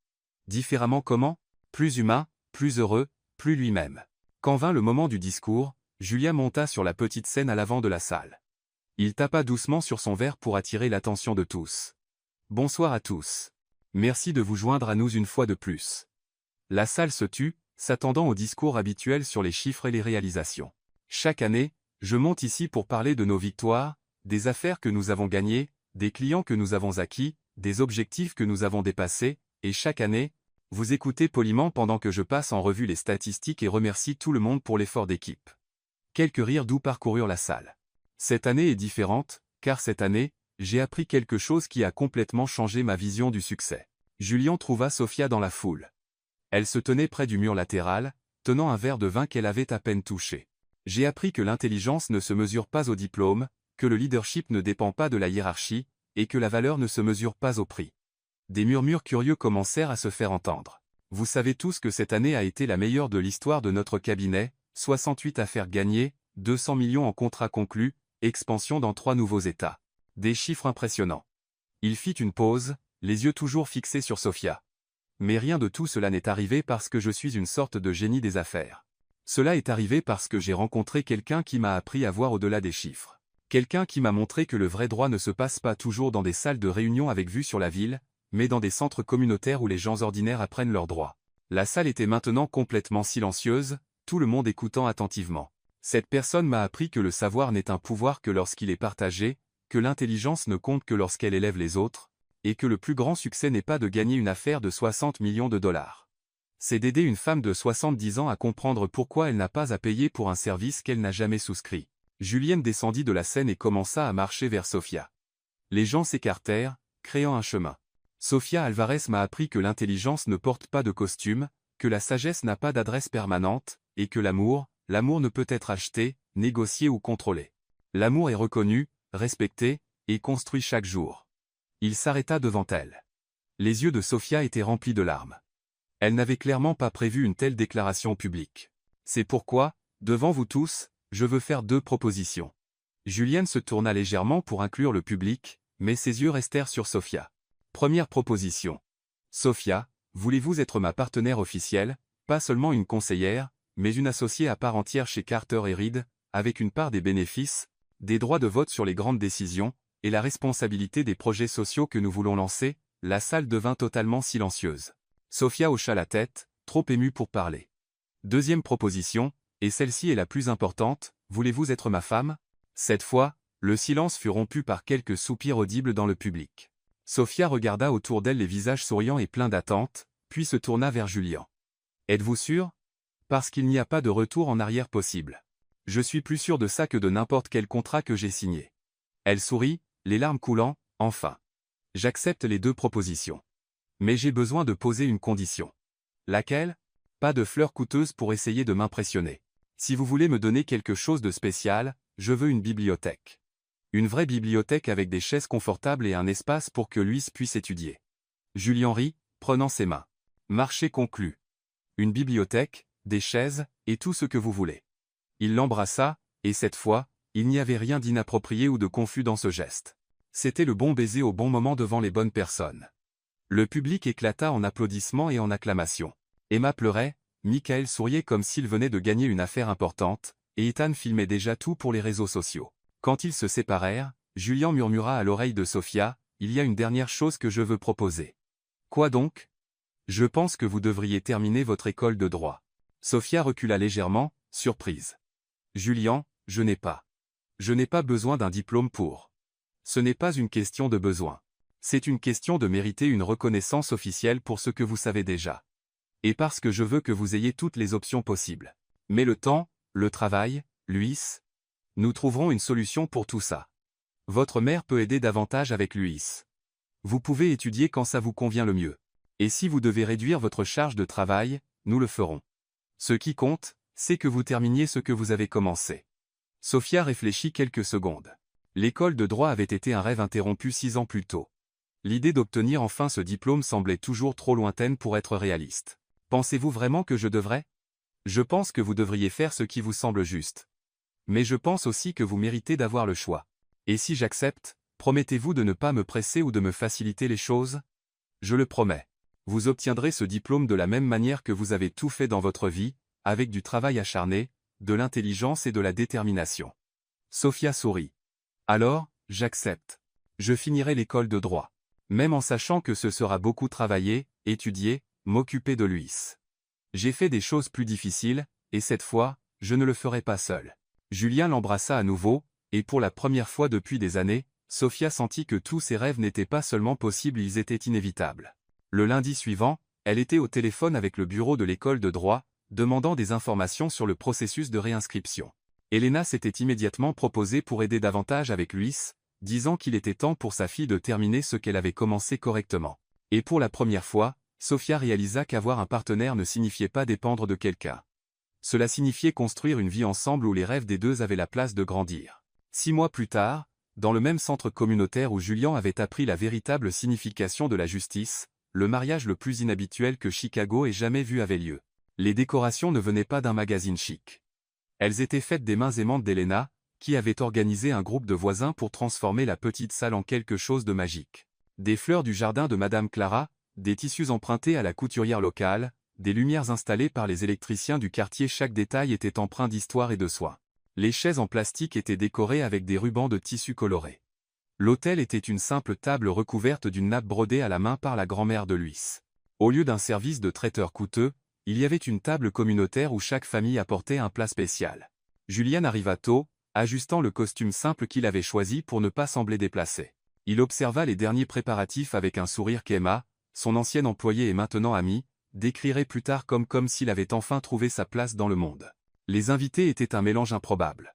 Différemment comment? Plus humain, plus heureux, plus lui-même. Quand vint le moment du discours, Julien monta sur la petite scène à l'avant de la salle. Il tapa doucement sur son verre pour attirer l'attention de tous. « Bonsoir à tous. Merci de vous joindre à nous une fois de plus. » La salle se tut, s'attendant au discours habituel sur les chiffres et les réalisations. Chaque année, je monte ici pour parler de nos victoires, des affaires que nous avons gagnées, des clients que nous avons acquis, des objectifs que nous avons dépassés, et chaque année, vous écoutez poliment pendant que je passe en revue les statistiques et remercie tout le monde pour l'effort d'équipe. Quelques rires doux parcoururent la salle. Cette année est différente, car cette année, j'ai appris quelque chose qui a complètement changé ma vision du succès. Julien trouva Sophia dans la foule. Elle se tenait près du mur latéral, tenant un verre de vin qu'elle avait à peine touché. J'ai appris que l'intelligence ne se mesure pas au diplôme, que le leadership ne dépend pas de la hiérarchie, et que la valeur ne se mesure pas au prix. Des murmures curieux commencèrent à se faire entendre. Vous savez tous que cette année a été la meilleure de l'histoire de notre cabinet, 68 affaires gagnées, 200 millions en contrats conclus, expansion dans 3 nouveaux États. Des chiffres impressionnants. Il fit une pause, les yeux toujours fixés sur Sophia. Mais rien de tout cela n'est arrivé parce que je suis une sorte de génie des affaires. Cela est arrivé parce que j'ai rencontré quelqu'un qui m'a appris à voir au-delà des chiffres. Quelqu'un qui m'a montré que le vrai droit ne se passe pas toujours dans des salles de réunion avec vue sur la ville, mais dans des centres communautaires où les gens ordinaires apprennent leurs droits. La salle était maintenant complètement silencieuse, tout le monde écoutant attentivement. Cette personne m'a appris que le savoir n'est un pouvoir que lorsqu'il est partagé, que l'intelligence ne compte que lorsqu'elle élève les autres, et que le plus grand succès n'est pas de gagner une affaire de 60 millions de dollars. C'est d'aider une femme de 70 ans à comprendre pourquoi elle n'a pas à payer pour un service qu'elle n'a jamais souscrit. Julienne descendit de la scène et commença à marcher vers Sophia. Les gens s'écartèrent, créant un chemin. Sofia Alvarez m'a appris que l'intelligence ne porte pas de costume, que la sagesse n'a pas d'adresse permanente, et que l'amour ne peut être acheté, négocié ou contrôlé. L'amour est reconnu, respecté, et construit chaque jour. Il s'arrêta devant elle. Les yeux de Sofia étaient remplis de larmes. Elle n'avait clairement pas prévu une telle déclaration publique. C'est pourquoi, devant vous tous, je veux faire 2 propositions. Julienne se tourna légèrement pour inclure le public, mais ses yeux restèrent sur Sofia. Première proposition. Sofia, voulez-vous être ma partenaire officielle, pas seulement une conseillère, mais une associée à part entière chez Carter & Reed, avec une part des bénéfices, des droits de vote sur les grandes décisions, et la responsabilité des projets sociaux que nous voulons lancer? La salle devint totalement silencieuse. Sofia hocha la tête, trop émue pour parler. Deuxième proposition, et celle-ci est la plus importante, voulez-vous être ma femme? Cette fois, le silence fut rompu par quelques soupirs audibles dans le public. Sofia regarda autour d'elle les visages souriants et pleins d'attente, puis se tourna vers Julian. Êtes-vous sûr? Parce qu'il n'y a pas de retour en arrière possible. Je suis plus sûr de ça que de n'importe quel contrat que j'ai signé. Elle sourit, les larmes coulant, enfin. J'accepte les 2 propositions. Mais j'ai besoin de poser une condition. Laquelle? Pas de fleurs coûteuses pour essayer de m'impressionner. Si vous voulez me donner quelque chose de spécial, je veux une bibliothèque. Une vraie bibliothèque avec des chaises confortables et un espace pour que Luis puisse étudier. Julian rit, prenant ses mains. Marché conclu. Une bibliothèque, des chaises, et tout ce que vous voulez. Il l'embrassa, et cette fois, il n'y avait rien d'inapproprié ou de confus dans ce geste. C'était le bon baiser au bon moment devant les bonnes personnes. Le public éclata en applaudissements et en acclamations. Emma pleurait, Michael souriait comme s'il venait de gagner une affaire importante, et Ethan filmait déjà tout pour les réseaux sociaux. Quand ils se séparèrent, Julian murmura à l'oreille de Sofia, « Il y a une dernière chose que je veux proposer. » Quoi donc? Je pense que vous devriez terminer votre école de droit. Sofia recula légèrement, surprise. Julian, je n'ai pas besoin d'un diplôme pour. Ce n'est pas une question de besoin. C'est une question de mériter une reconnaissance officielle pour ce que vous savez déjà. Et parce que je veux que vous ayez toutes les options possibles. Mais le temps, le travail, Luis, nous trouverons une solution pour tout ça. Votre mère peut aider davantage avec Luis. Vous pouvez étudier quand ça vous convient le mieux. Et si vous devez réduire votre charge de travail, nous le ferons. Ce qui compte, c'est que vous terminiez ce que vous avez commencé. Sofia réfléchit quelques secondes. L'école de droit avait été un rêve interrompu 6 ans plus tôt. L'idée d'obtenir enfin ce diplôme semblait toujours trop lointaine pour être réaliste. Pensez-vous vraiment que je devrais? Je pense que vous devriez faire ce qui vous semble juste. Mais je pense aussi que vous méritez d'avoir le choix. Et si j'accepte, promettez-vous de ne pas me presser ou de me faciliter les choses? Je le promets. Vous obtiendrez ce diplôme de la même manière que vous avez tout fait dans votre vie, avec du travail acharné, de l'intelligence et de la détermination. Sofia sourit. Alors, j'accepte. Je finirai l'école de droit. Même en sachant que ce sera beaucoup travailler, étudier, m'occuper de Luis. J'ai fait des choses plus difficiles, et cette fois, je ne le ferai pas seul. Julien l'embrassa à nouveau, et pour la première fois depuis des années, Sofia sentit que tous ses rêves n'étaient pas seulement possibles, ils étaient inévitables. Le lundi suivant, elle était au téléphone avec le bureau de l'école de droit, demandant des informations sur le processus de réinscription. Elena s'était immédiatement proposée pour aider davantage avec Luis, disant qu'il était temps pour sa fille de terminer ce qu'elle avait commencé correctement. Et pour la première fois, Sofia réalisa qu'avoir un partenaire ne signifiait pas dépendre de quelqu'un. Cela signifiait construire une vie ensemble où les rêves des deux avaient la place de grandir. 6 mois plus tard, dans le même centre communautaire où Julian avait appris la véritable signification de la justice, le mariage le plus inhabituel que Chicago ait jamais vu avait lieu. Les décorations ne venaient pas d'un magazine chic. Elles étaient faites des mains aimantes d'Elena, qui avait organisé un groupe de voisins pour transformer la petite salle en quelque chose de magique. Des fleurs du jardin de Madame Clara, des tissus empruntés à la couturière locale, des lumières installées par les électriciens du quartier, chaque détail était empreint d'histoire et de soin. Les chaises en plastique étaient décorées avec des rubans de tissu colorés. L'autel était une simple table recouverte d'une nappe brodée à la main par la grand-mère de Luis. Au lieu d'un service de traiteur coûteux, il y avait une table communautaire où chaque famille apportait un plat spécial. Julien arriva tôt, ajustant le costume simple qu'il avait choisi pour ne pas sembler déplacé. Il observa les derniers préparatifs avec un sourire qu'Emma, son ancienne employée et maintenant amie, décrirait plus tard comme s'il avait enfin trouvé sa place dans le monde. Les invités étaient un mélange improbable.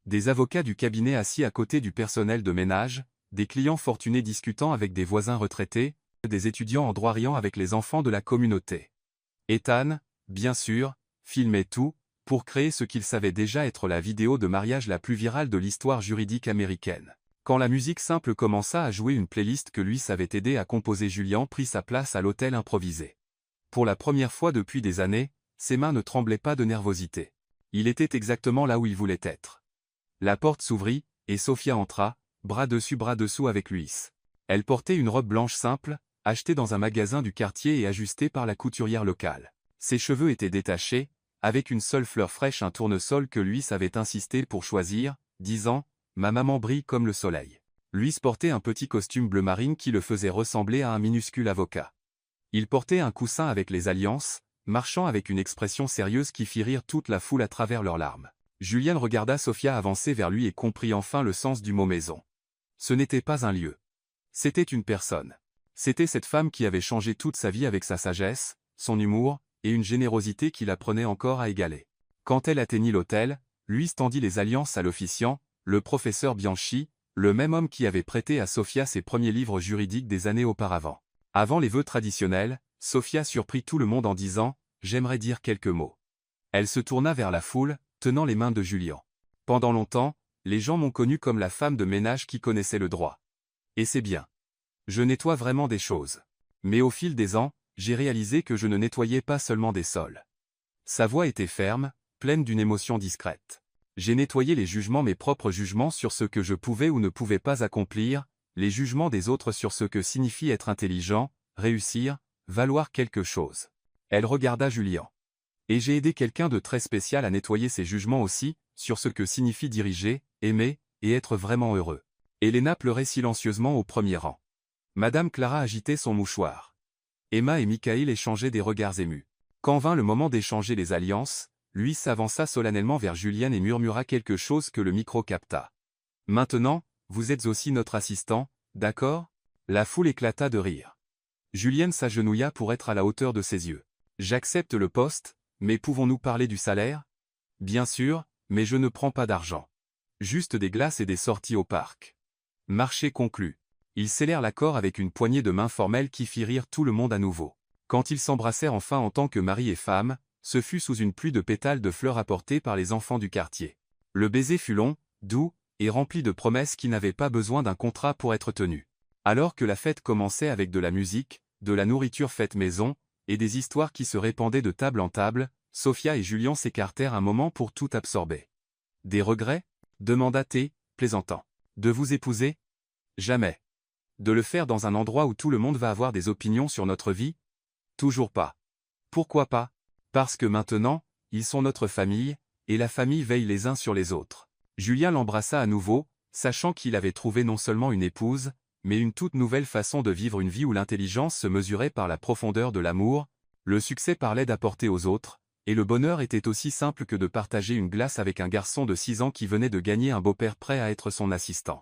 Des avocats du cabinet assis à côté du personnel de ménage, des clients fortunés discutant avec des voisins retraités, des étudiants en droit riant avec les enfants de la communauté. Ethan, bien sûr, filmait tout, pour créer ce qu'il savait déjà être la vidéo de mariage la plus virale de l'histoire juridique américaine. Quand la musique simple commença à jouer, une playlist que Luis avait aidé à composer, Julian prit sa place à l'hôtel improvisé. Pour la première fois depuis des années, ses mains ne tremblaient pas de nervosité. Il était exactement là où il voulait être. La porte s'ouvrit, et Sophia entra, bras dessus bras dessous avec Luis. Elle portait une robe blanche simple, achetée dans un magasin du quartier et ajustée par la couturière locale. Ses cheveux étaient détachés, avec une seule fleur fraîche, un tournesol que Luis avait insisté pour choisir, disant « Ma maman brille comme le soleil ». Luis portait un petit costume bleu marine qui le faisait ressembler à un minuscule avocat. Il portait un coussin avec les alliances, marchant avec une expression sérieuse qui fit rire toute la foule à travers leurs larmes. Julian regarda Sophia avancer vers lui et comprit enfin le sens du mot maison. Ce n'était pas un lieu. C'était une personne. C'était cette femme qui avait changé toute sa vie avec sa sagesse, son humour, et une générosité qui l'apprenait encore à égaler. Quand elle atteignit l'hôtel, Luis tendit les alliances à l'officiant, le professeur Bianchi, le même homme qui avait prêté à Sophia ses premiers livres juridiques des années auparavant. Avant les vœux traditionnels, Sophia surprit tout le monde en disant « J'aimerais dire quelques mots ». Elle se tourna vers la foule, tenant les mains de Julian. Pendant longtemps, les gens m'ont connue comme la femme de ménage qui connaissait le droit. Et c'est bien. Je nettoie vraiment des choses. Mais au fil des ans, j'ai réalisé que je ne nettoyais pas seulement des sols. Sa voix était ferme, pleine d'une émotion discrète. J'ai nettoyé les jugements, mes propres jugements sur ce que je pouvais ou ne pouvais pas accomplir, les jugements des autres sur ce que signifie être intelligent, réussir, valoir quelque chose. Elle regarda Julian. Et j'ai aidé quelqu'un de très spécial à nettoyer ses jugements aussi, sur ce que signifie diriger, aimer, et être vraiment heureux. Elena pleurait silencieusement au premier rang. Madame Clara agitait son mouchoir. Emma et Michael échangeaient des regards émus. Quand vint le moment d'échanger les alliances, Luis s'avança solennellement vers Julian et murmura quelque chose que le micro capta. « Maintenant, vous êtes aussi notre assistant, d'accord ?» La foule éclata de rire. Julian s'agenouilla pour être à la hauteur de ses yeux. « J'accepte le poste, mais pouvons-nous parler du salaire ?»« Bien sûr, mais je ne prends pas d'argent. Juste des glaces et des sorties au parc. » Marché conclu. Ils scellèrent l'accord avec une poignée de main formelle qui fit rire tout le monde à nouveau. Quand ils s'embrassèrent enfin en tant que mari et femme, ce fut sous une pluie de pétales de fleurs apportées par les enfants du quartier. Le baiser fut long, doux, et rempli de promesses qui n'avaient pas besoin d'un contrat pour être tenues. Alors que la fête commençait avec de la musique, de la nourriture faite maison, et des histoires qui se répandaient de table en table, Sophia et Julian s'écartèrent un moment pour tout absorber. « Des regrets ?» demanda T, plaisantant. « De vous épouser ? Jamais. De le faire dans un endroit où tout le monde va avoir des opinions sur notre vie ? Toujours pas. Pourquoi pas ? Parce que maintenant, ils sont notre famille, et la famille veille les uns sur les autres. » Julien l'embrassa à nouveau, sachant qu'il avait trouvé non seulement une épouse, mais une toute nouvelle façon de vivre une vie où l'intelligence se mesurait par la profondeur de l'amour, le succès par l'aide apportée aux autres, et le bonheur était aussi simple que de partager une glace avec un garçon de 6 ans qui venait de gagner un beau-père prêt à être son assistant.